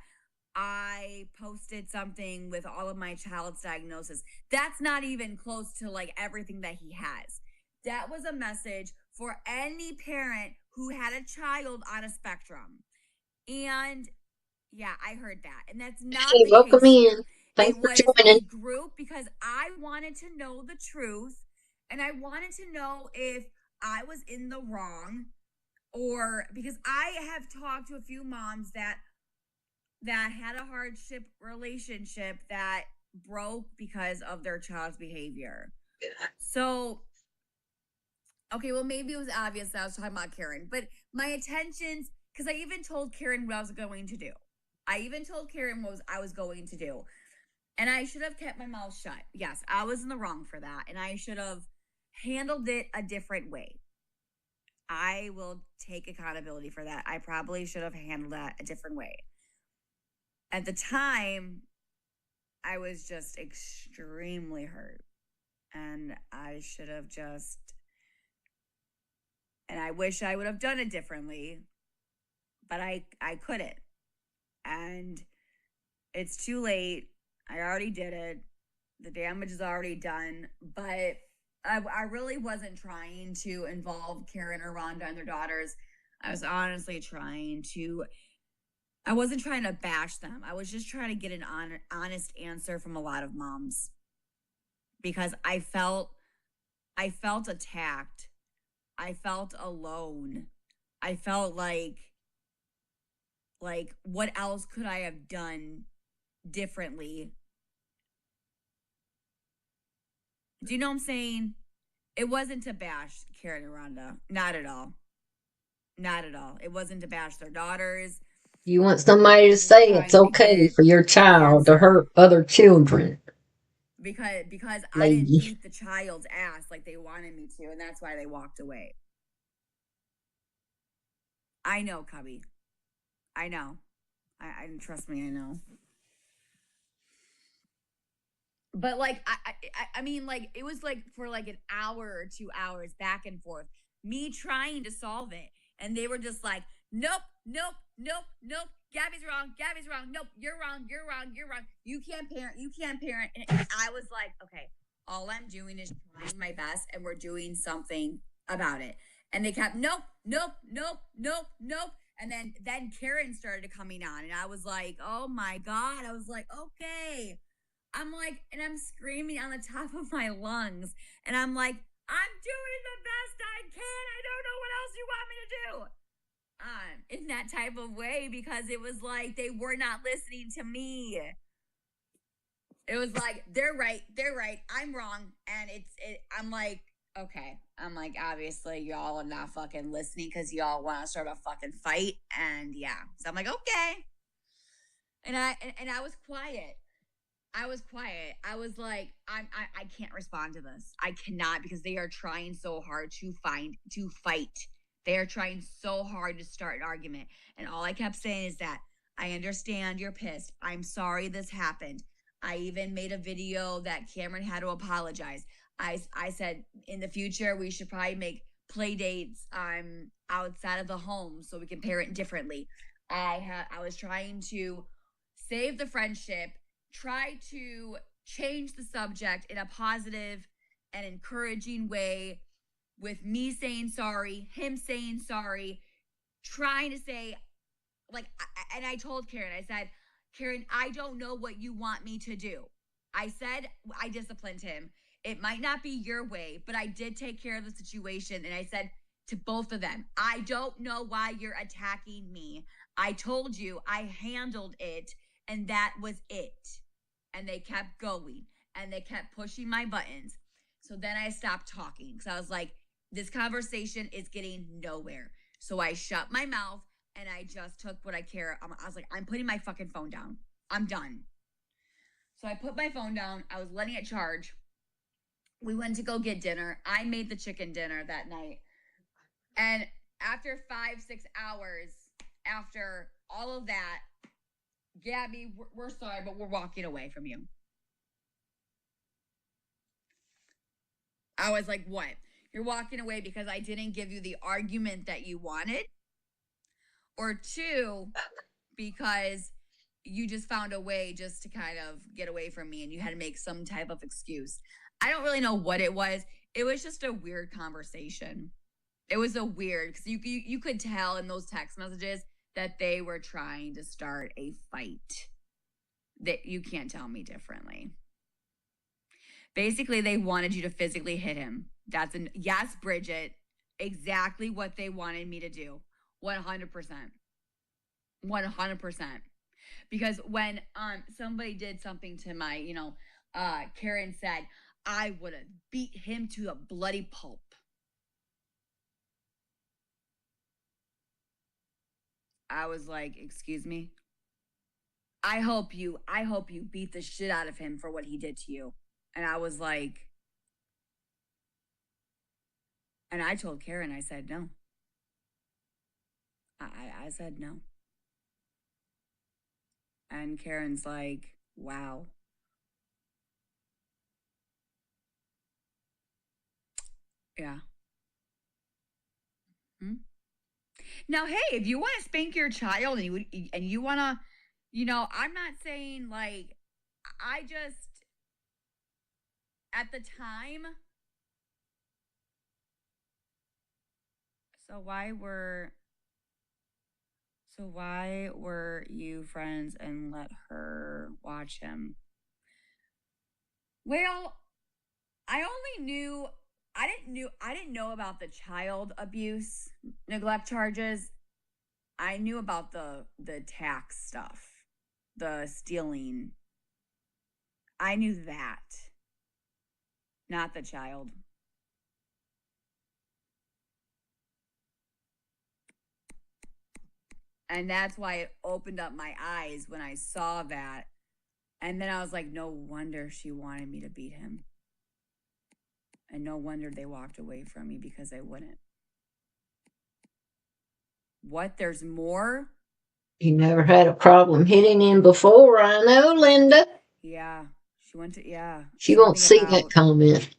I posted something with all of my child's diagnosis. That's not even close to like everything that he has. That was a message for any parent who had a child on a spectrum. And yeah, I heard that. And that's not Hey, the welcome case in. here. Thanks It for was joining. a group because I wanted to know the truth and I wanted to know if I was in the wrong, or because I have talked to a few moms that had a hardship relationship that broke because of their child's behavior. So, okay, well, maybe it was obvious that I was talking about Karen, but my intentions, because I even told Karen what I was going to do. I even told Karen what I was going to do. And I should have kept my mouth shut. Yes, I was in the wrong for that. And I should have handled it a different way. I will take accountability for that. I probably should have handled that a different way. At the time, I was just extremely hurt. And I should have just, and I wish I would have done it differently, but I couldn't. And it's too late. I already did it. The damage is already done. But I really wasn't trying to involve Karen or Rhonda and their daughters. I was honestly I wasn't trying to bash them. I was just trying to get an honest answer from a lot of moms. Because I felt attacked. I felt alone. I felt like what else could I have done differently? Do you know what I'm saying? It wasn't to bash Karen and Rhonda. Not at all. Not at all. It wasn't to bash their daughters. You want somebody to I'm just say it's trying to okay get for your an child to answer. hurt other children. Because I didn't Lady. beat the child's ass like they wanted me to, and that's why they walked away. I know, Cubby. I know. I trust me, I know. But like I mean, like it was like for like an hour or 2 hours back and forth, me trying to solve it, and they were just like, nope, nope, nope, nope. Gabby's wrong. Gabby's wrong. Nope, you're wrong. You're wrong. You're wrong. You can't parent. You can't parent. And I was like, okay, all I'm doing is trying my best, and we're doing something about it. And they kept nope, nope, nope, nope, nope. And then Karen started coming on, and I was like, oh my god. I was like, okay. I'm like, and I'm screaming on the top of my lungs, and I'm like, I'm doing the best I can. I don't know what else you want me to do. In that type of way, because it was like they were not listening to me. It was like they're right, I'm wrong, and I'm like, okay, I'm like, obviously y'all are not fucking listening because y'all want to start a fucking fight, and yeah, so I'm like, okay, and I was quiet. I was quiet. I was like, I can't respond to this. I cannot, because they are trying so hard to fight. They are trying so hard to start an argument. And all I kept saying is that I understand you're pissed. I'm sorry this happened. I even made a video that Cameron had to apologize. I said in the future we should probably make play dates outside of the home so we can parent differently. I was trying to save the friendship, try to change the subject in a positive and encouraging way with me saying sorry, him saying sorry, trying to say, like, and I told Karen, I said, Karen, I don't know what you want me to do. I said I disciplined him. It might not be your way, but I did take care of the situation. And I said to both of them, I don't know why you're attacking me. I told you I handled it, and that was it. And they kept going, and they kept pushing my buttons. So then I stopped talking because I was like, this conversation is getting nowhere. So I shut my mouth and I just took what I care. I was like, I'm putting my fucking phone down. I'm done. So I put my phone down. I was letting it charge. We went to go get dinner. I made the chicken dinner that night. And after 5-6 hours, after all of that, Gabi, we're sorry, but we're walking away from you. I was like, what? You're walking away because I didn't give you the argument that you wanted? Or 2, because you just found a way just to kind of get away from me and you had to make some type of excuse. I don't really know what it was. It was just a weird conversation. It was a weird, because you could tell in those text messages that they were trying to start a fight. That you can't tell me differently. Basically, they wanted you to physically hit him. Yes, Bridget, exactly what they wanted me to do. 100%. 100%. Because when somebody did something to my, Karen said, I would have beat him to a bloody pulp. I was like, excuse me? I hope you beat the shit out of him for what he did to you. And I was like, and I told Karen, I said, no. I said no. And Karen's like, wow. Yeah. Now, hey, if you want to spank your child and you want to, I'm not saying like, I just, at the time, so why were you friends and let her watch him? Well, I didn't know about the child abuse neglect charges. I knew about the tax stuff, the stealing. I knew that, not the child. And that's why it opened up my eyes when I saw that. And then I was like, no wonder she wanted me to beat him. And no wonder they walked away from me, because I wouldn't. What? There's more? You never had a problem hitting him before, I know, Linda. Yeah. She went to, yeah. She won't see that comment.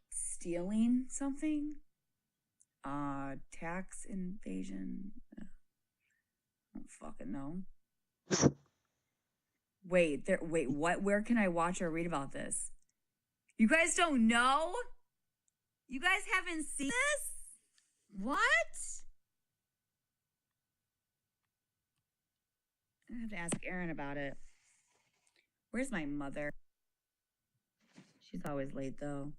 Stealing something? Tax invasion? I don't fucking know. Wait, what? Where can I watch or read about this? You guys don't know? You guys haven't seen this? What? I have to ask Erin about it. Where's my mother? She's always late, though.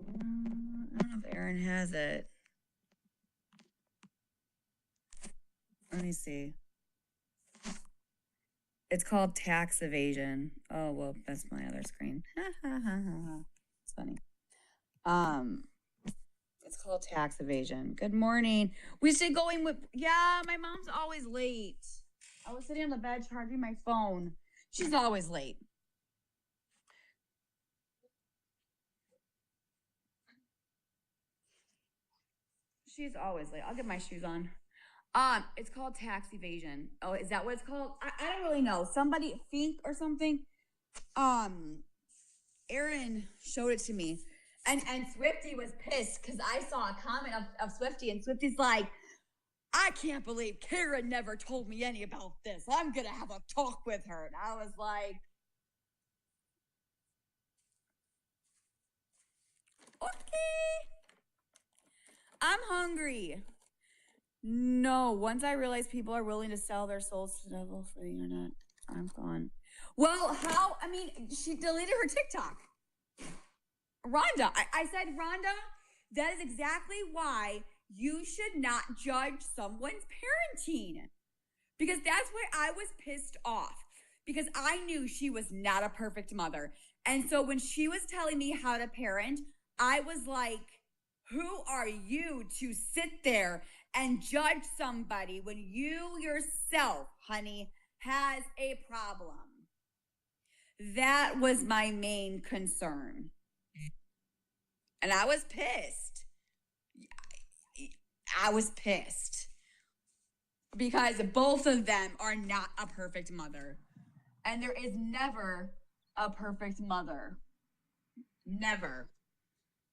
I don't know if Erin has it. Let me see. It's called tax evasion. Oh, well, that's my other screen. It's funny. It's called tax evasion. Good morning. We should going with, yeah, my mom's always late. I was sitting on the bed charging my phone. She's always late. She's always late. I'll get my shoes on. It's called tax evasion. Oh, is that what it's called? I don't really know. Somebody, Fink or something. Erin showed it to me. And Swifty was pissed because I saw a comment of Swifty, and Swifty's like, I can't believe Karen never told me any about this. I'm going to have a talk with her. And I was like, okay. I'm hungry. No, once I realized people are willing to sell their souls to the devil for the internet, I'm gone. Well, how? I mean, she deleted her TikTok. Rhonda, I said, Rhonda, that is exactly why you should not judge someone's parenting. Because that's why I was pissed off. Because I knew she was not a perfect mother. And so when she was telling me how to parent, I was like, who are you to sit there and judge somebody when you yourself, honey, has a problem? That was my main concern. And I was pissed. I was pissed. Because both of them are not a perfect mother. And there is never a perfect mother. Never.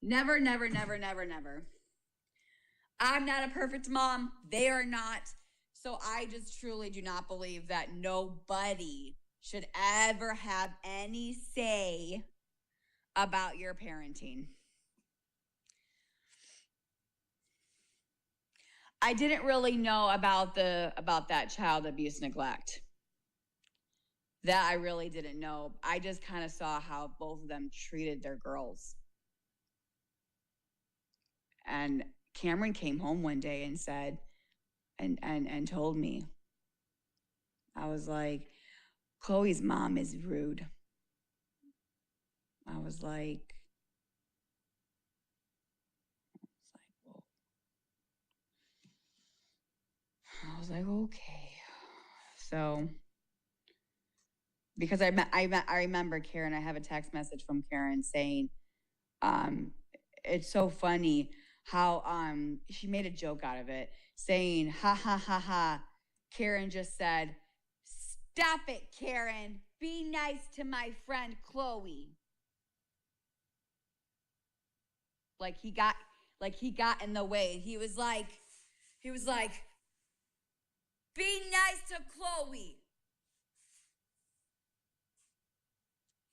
Never, never, never, never, never. I'm not a perfect mom. They are not. So I just truly do not believe that nobody should ever have any say about your parenting. I didn't really know about that child abuse neglect. That I really didn't know. I just kind of saw how both of them treated their girls. And Cameron came home one day and said, and told me, I was like, Chloe's mom is rude. I was like, okay. So, because I remember Karen, I have a text message from Karen saying, it's so funny how she made a joke out of it, saying, ha ha ha ha. Karen just said, stop it, Karen. Be nice to my friend Chloe. Like he got in the way. He was like, be nice to Chloe.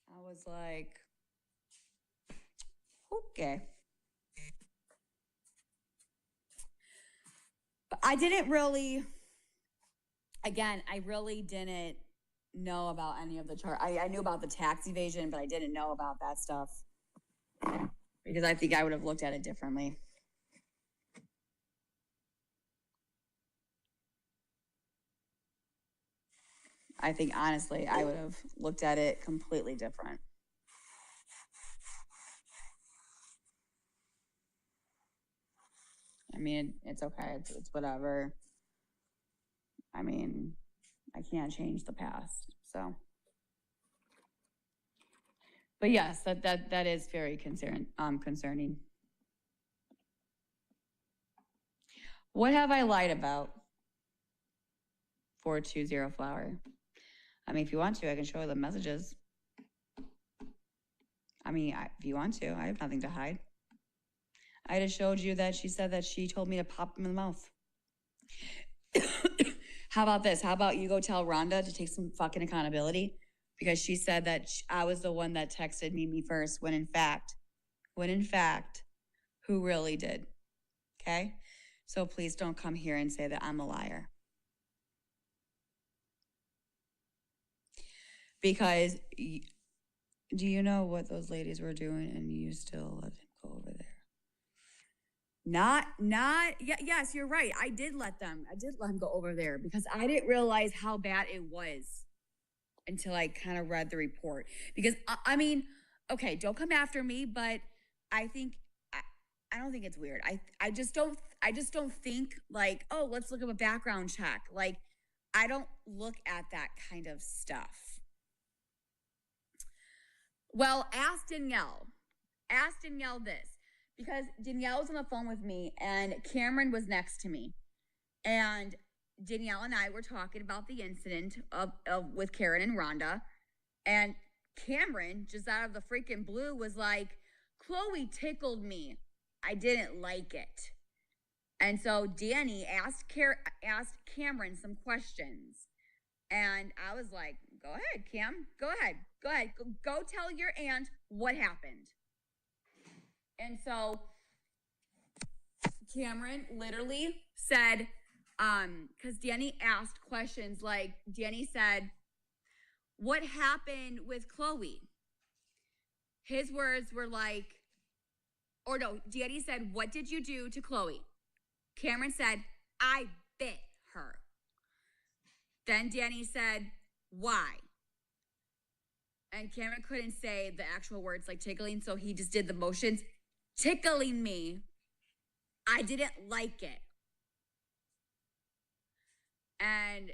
I was like, okay. But I didn't really, again, I really didn't know about any of the chart. I knew about the tax evasion, but I didn't know about that stuff. Because I think I would have looked at it differently. I think, honestly, I would have looked at it completely different. I mean, it's okay. It's whatever. I mean, I can't change the past. So, but yes, that is very concerning. What have I lied about? 420 flower. I mean, if you want to, I can show you the messages. I mean, if you want to, I have nothing to hide. I just showed you that she said that she told me to pop him in the mouth. How about this? How about you go tell Rhonda to take some fucking accountability? Because she said that I was the one that texted Mimi first, when in fact, who really did? Okay? So please don't come here and say that I'm a liar. Because do you know what those ladies were doing and you still let him go over there? Yes, you're right. I did let him go over there because I didn't realize how bad it was until I kind of read the report. Because I mean, okay, don't come after me, but I think I don't think it's weird. I just don't think like, oh, let's look up a background check. Like, I don't look at that kind of stuff. Well, ask Danielle this, because Danielle was on the phone with me and Cameron was next to me. And Danielle and I were talking about the incident of with Karen and Rhonda. And Cameron, just out of the freaking blue, was like, Chloe tickled me. I didn't like it. And so Danny asked Cameron some questions. And I was like, go ahead, Cam. Go ahead. Go tell your aunt what happened. And so Cameron literally said, because Danny asked questions like, Danny said, what happened with Chloe? His words were like, or no, Danny said, what did you do to Chloe? Cameron said, I bit her. Then Danny said, why? And Cameron couldn't say the actual words like tickling, so he just did the motions. Tickling me. I didn't like it. And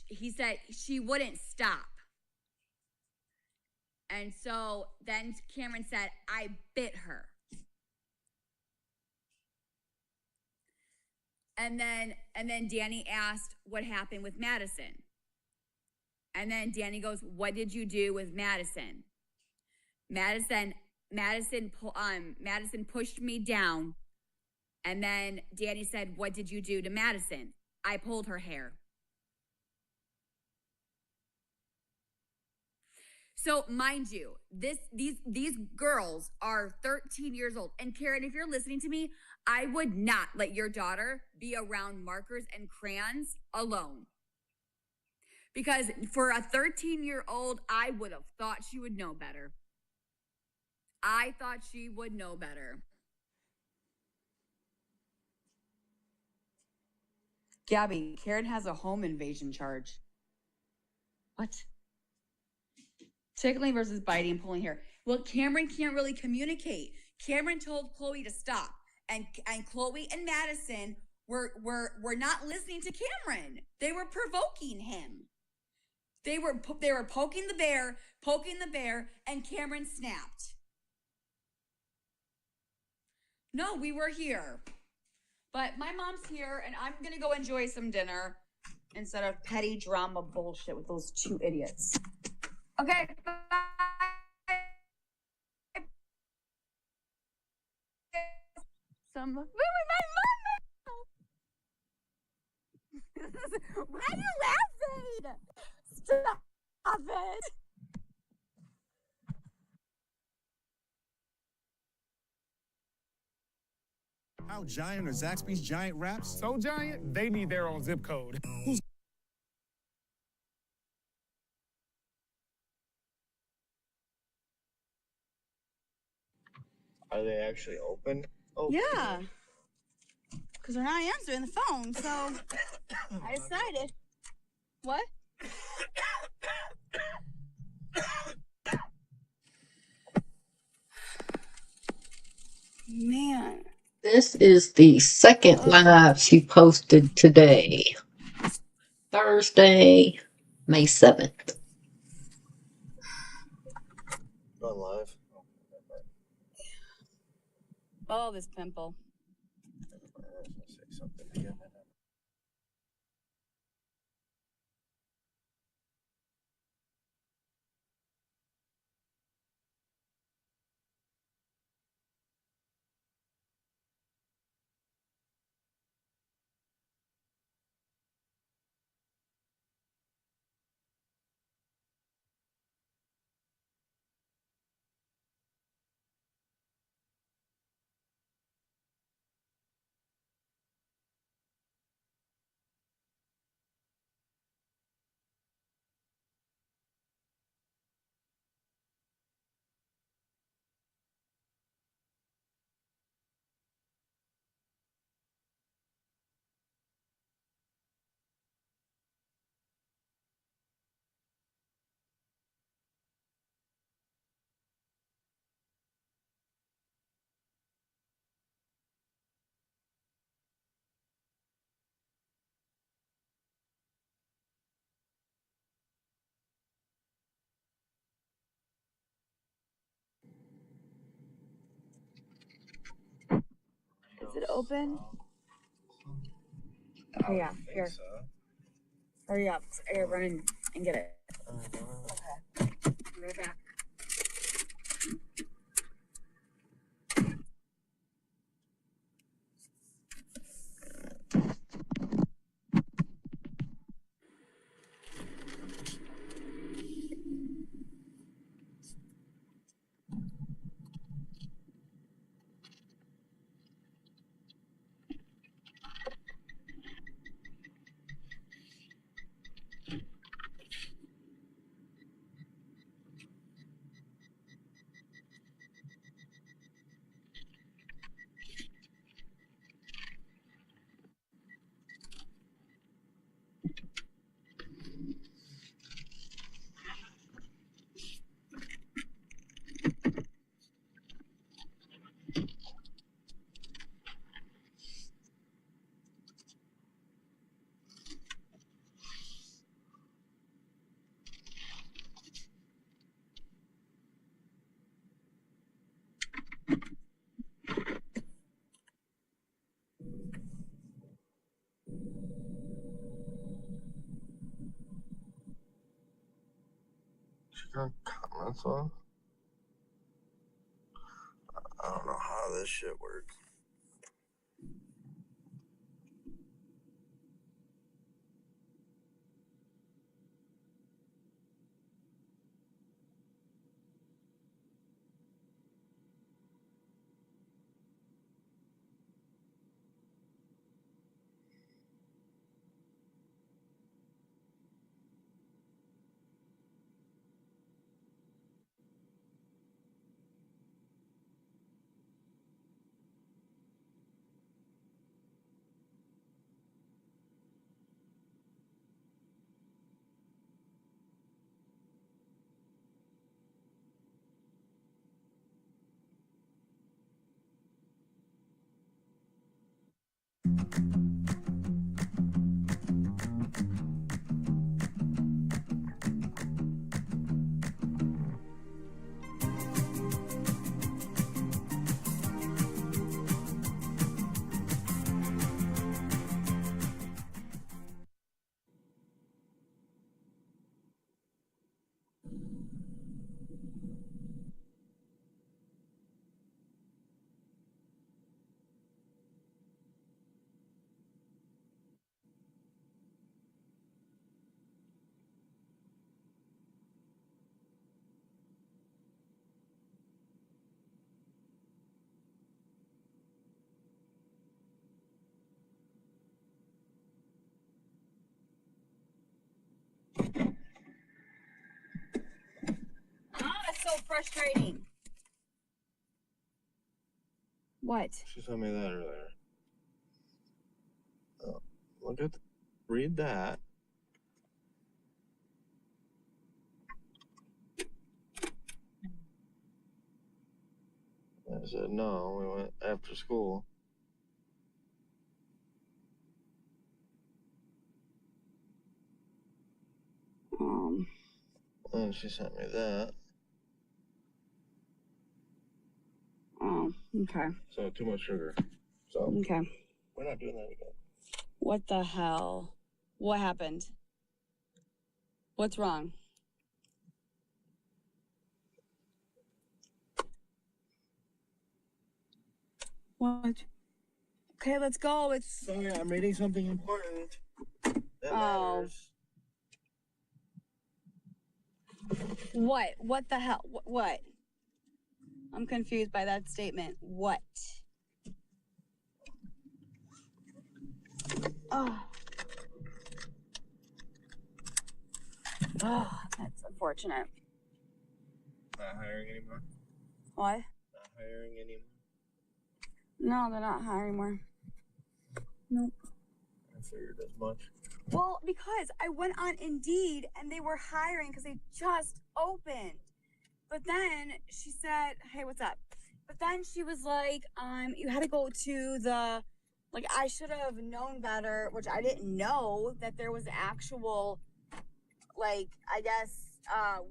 he said she wouldn't stop. And so then Cameron said, I bit her. And then Danny asked what happened with Madison. And then Danny goes, what did you do with Madison? Madison pushed me down. And then Danny said, what did you do to Madison? I pulled her hair. So mind you, these girls are 13 years old. And Karen, if you're listening to me, I would not let your daughter be around markers and crayons alone. Because for a 13-year-old, I would have thought she would know better. I thought she would know better. Gabi, Karen has a home invasion charge. What? Tickling versus biting and pulling hair. Well, Cameron can't really communicate. Cameron told Chloe to stop. And Chloe and Madison were not listening to Cameron. They were provoking him. They were poking the bear, and Cameron snapped. No, we were here. But my mom's here, and I'm going to go enjoy some dinner instead of petty drama bullshit with those two idiots. Okay, bye. Where was my mom? Why are you laughing? Stop it. How giant are Zaxby's giant wraps? So giant, they need their own zip code. Are they actually open? Yeah. Because they're not answering the phone, so I decided. What? Man. This is the second live she posted today, Thursday, May 7th. Going live. Oh, this pimple. I was gonna say something again. Is it open? Okay, yeah, here. So. Hurry up. I gotta run in and get it. Okay. Be right back. Your comments on? I don't know how this shit works. It's so frustrating. What? She sent me that earlier. Oh, look at, read that. I said, no, we went after school. And she sent me that. Oh, okay. So too much sugar. So Okay. we're not doing that again. What the hell? What happened? What's wrong? What? Okay, let's go. It's Sorry, I'm reading something important. That matters. what? What the hell? What? I'm confused by that statement. What? Oh. Oh, that's unfortunate. Not hiring anymore? What? Not hiring anymore? No, they're not hiring more. Nope. I figured as much. Well, because I went on Indeed and they were hiring because they just opened. But then she said, hey, what's up? But then she was like, you had to go to the, like, I should have known better, which I didn't know that there was actual, like, I guess,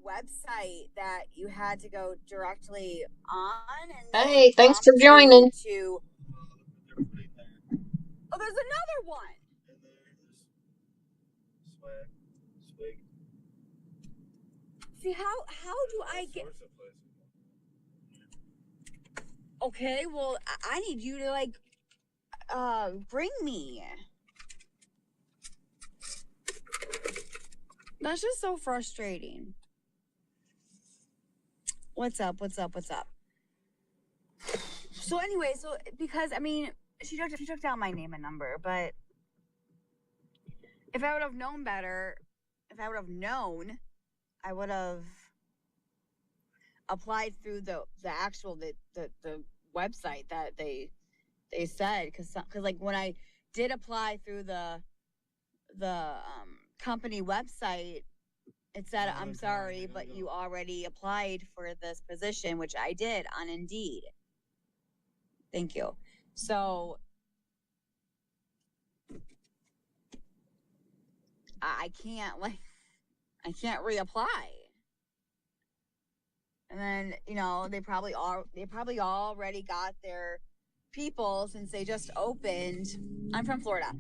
website that you had to go directly on. And Hey, thanks for joining. Oh, there's another one. Swig. See, how do I get... Okay, well, I need you to, like, bring me. That's just so frustrating. What's up? So anyway, because, I mean, she took down my name and number, but if I would have known better, I would have applied through the actual the website that they said, because like when I did apply through the company website, it said, I'm sorry, but you already applied for this position, which I did on Indeed. Thank you. So I can't reapply. And then, you know, they probably already got their people since they just opened. I'm from Florida.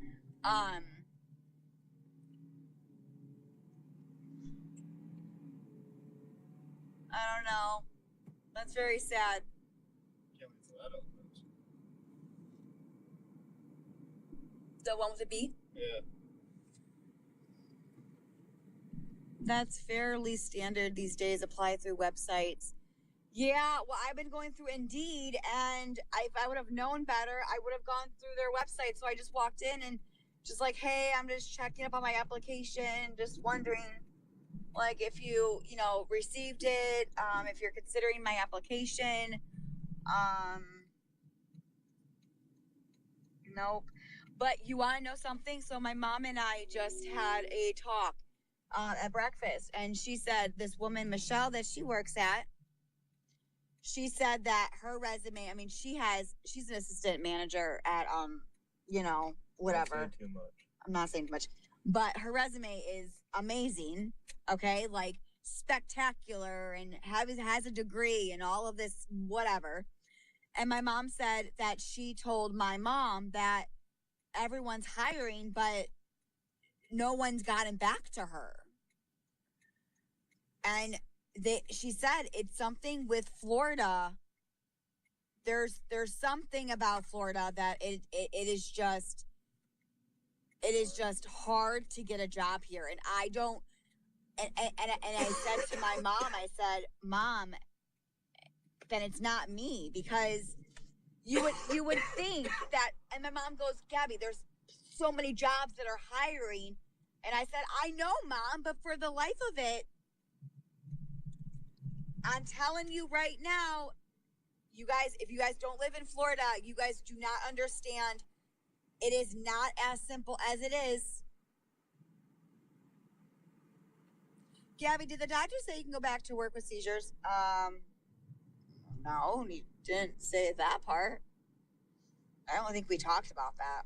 I don't know. That's very sad. The one with the B? Yeah. That's fairly standard these days. Apply through websites. Yeah, well, I've been going through Indeed, and if I would have known better, I would have gone through their website. So I just walked in and just like, hey, I'm just checking up on my application, just wondering, like, if you received it, if you're considering my application. Nope. But you want to know something? So my mom and I just had a talk at breakfast, and she said this woman, Michelle, that she works at, she said that her resume, I mean, she's an assistant manager at, whatever. Too much. I'm not saying too much, but her resume is amazing. Okay. Like spectacular, and has a degree and all of this, whatever. And my mom said that she told my mom that everyone's hiring, but no one's gotten back to her. And she said it's something with Florida. There's something about Florida that it is just hard to get a job here. And I don't, and I said to my mom, I said, Mom, then it's not me, because you would think that. And my mom goes, Gabby, there's so many jobs that are hiring. And I said, I know, Mom, but for the life of it, I'm telling you right now, you guys, if you guys don't live in Florida, you guys do not understand. It is not as simple as it is. Gabby, did the doctor say you can go back to work with seizures? No, he didn't say that part. I don't think we talked about that.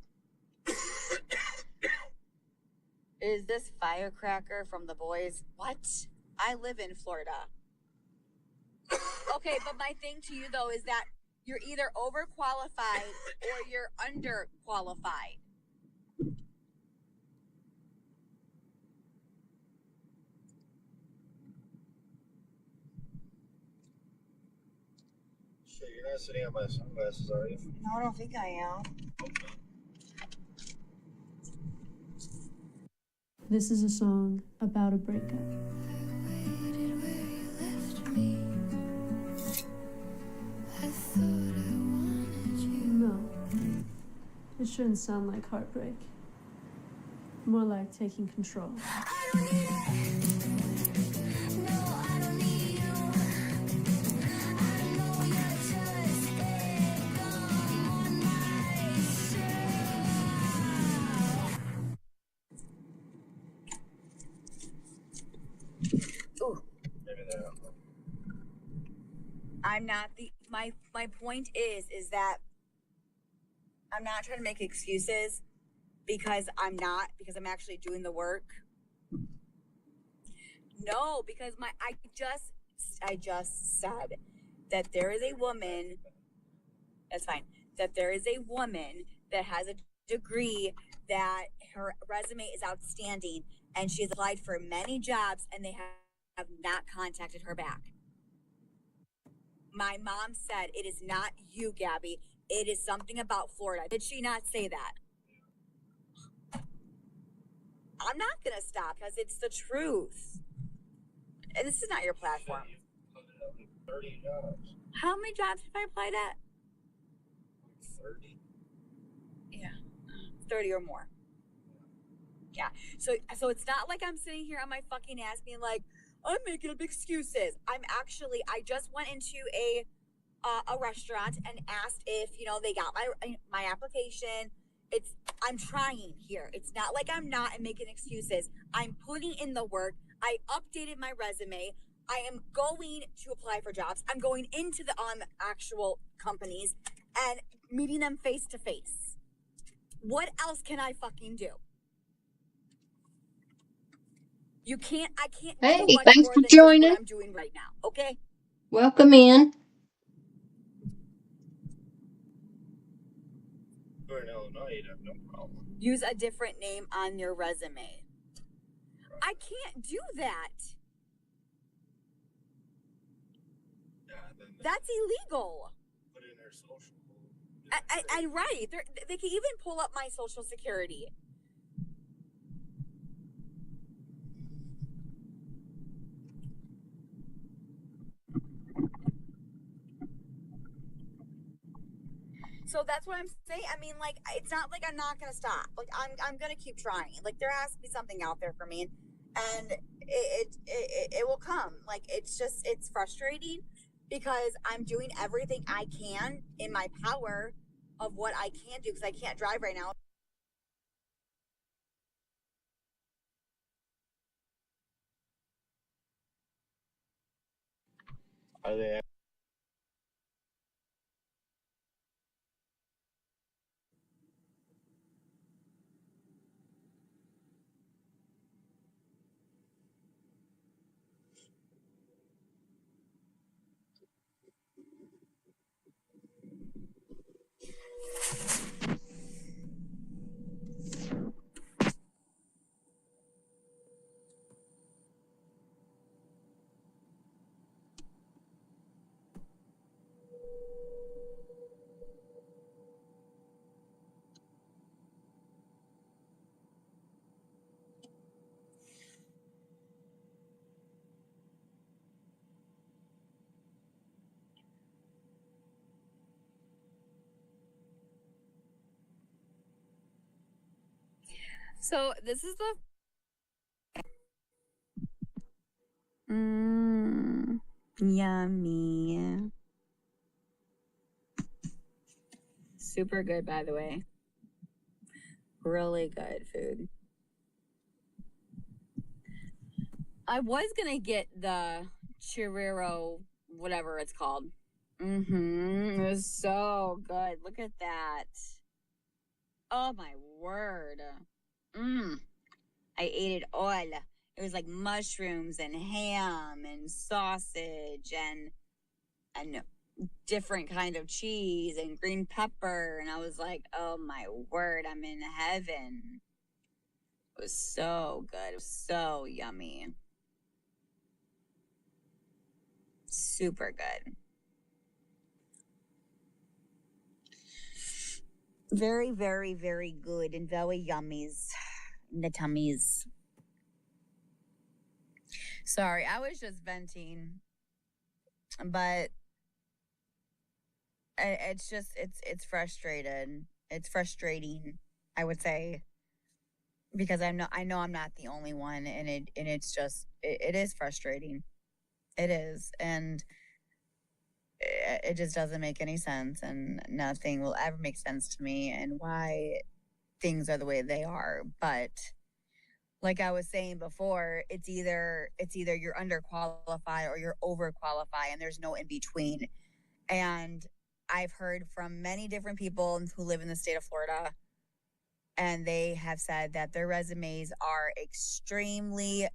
Is this firecracker from The Boys? What? I live in Florida. Okay, but my thing to you, though, is that you're either overqualified or you're underqualified. Shit, you're not sitting on my sunglasses, are you? No, I don't think I am. This is a song about a breakup. No, it shouldn't sound like heartbreak. More like taking control. Ooh. I'm not my point is that I'm not trying to make excuses because I'm actually doing the work. No, because I just said that there is a woman, that's fine, that there is a woman that has a degree, that her resume is outstanding, and she's applied for many jobs and they have not contacted her back. My mom said, it is not you, Gabby. It is something about Florida. Did she not say that? I'm not going to stop because it's the truth. And this is not your platform. 30 jobs. How many jobs have I applied at? 30? Yeah, 30 or more. Yeah, so it's not like I'm sitting here on my fucking ass being like, I'm making up excuses. I just went into a restaurant and asked if, they got my application. I'm trying here. It's not like I'm not making excuses. I'm putting in the work. I updated my resume. I am going to apply for jobs. I'm going into the actual companies and meeting them face to face. What else can I fucking do? I can't Hey, do much thanks more for than joining. what I'm doing right now, okay? Welcome in. You're in Illinois, you'd have no problem. Use a different name on your resume. I can't do that. That's illegal. Put in their social. Right. They can even pull up my social security. So that's what I'm saying. I mean, like, it's not like I'm not gonna stop. Like, I'm gonna keep trying. Like, there has to be something out there for me, and it will come. Like, it's frustrating because I'm doing everything I can in my power of what I can do because I can't drive right now. Are they? So this is the yummy. Super good, by the way. Really good food. I was gonna get the churro, whatever it's called. It was so good. Look at that. Oh my word. I ate it all. It was like mushrooms and ham and sausage and different kind of cheese and green pepper, and I was like, oh my word, I'm in heaven. It was so good. It was so yummy. Super good. Very, very, very good and very yummies in the tummies. Sorry, I was just venting, but it's frustrated. It's frustrating, I would say, because I know I'm not the only one, and it's just it is frustrating. It is, and it just doesn't make any sense, and nothing will ever make sense to me, and why things are the way they are. But like I was saying before, it's either you're underqualified or you're overqualified, and there's no in between. And I've heard from many different people who live in the state of Florida, and they have said that their resumes are extremely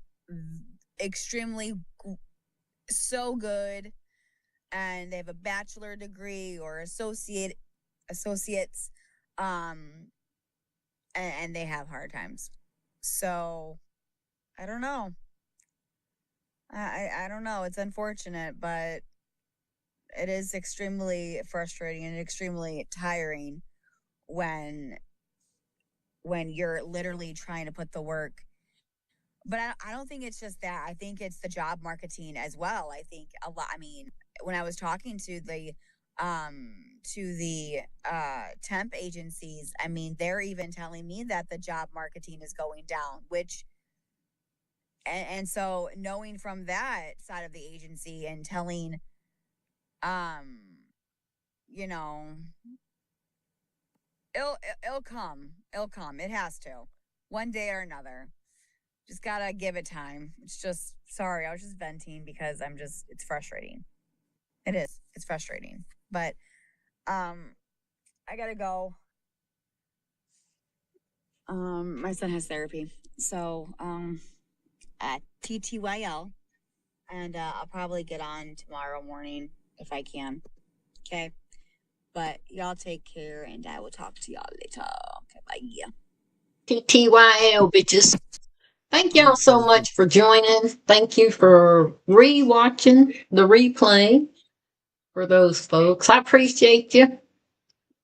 so good, and they have a bachelor degree or associates, and they have hard times. So I don't know. I don't know. It's unfortunate, but it is extremely frustrating and extremely tiring when you're literally trying to put the work. But I don't think it's just that. I think it's the job marketing as well. I think a lot. I mean, when I was talking to the temp agencies, I mean, they're even telling me that the job marketing is going down, which and so knowing from that side of the agency and telling you know, it'll come, it has to, one day or another. Just gotta give it time. It's just, sorry, I was just venting because it's frustrating. It is. It's frustrating. But I gotta go. My son has therapy. So at TTYL. And I'll probably get on tomorrow morning if I can. Okay. But y'all take care, and I will talk to y'all later. Okay, bye. TTYL, bitches. Thank y'all so much for joining. Thank you for re-watching the replay. for those folks. I appreciate you.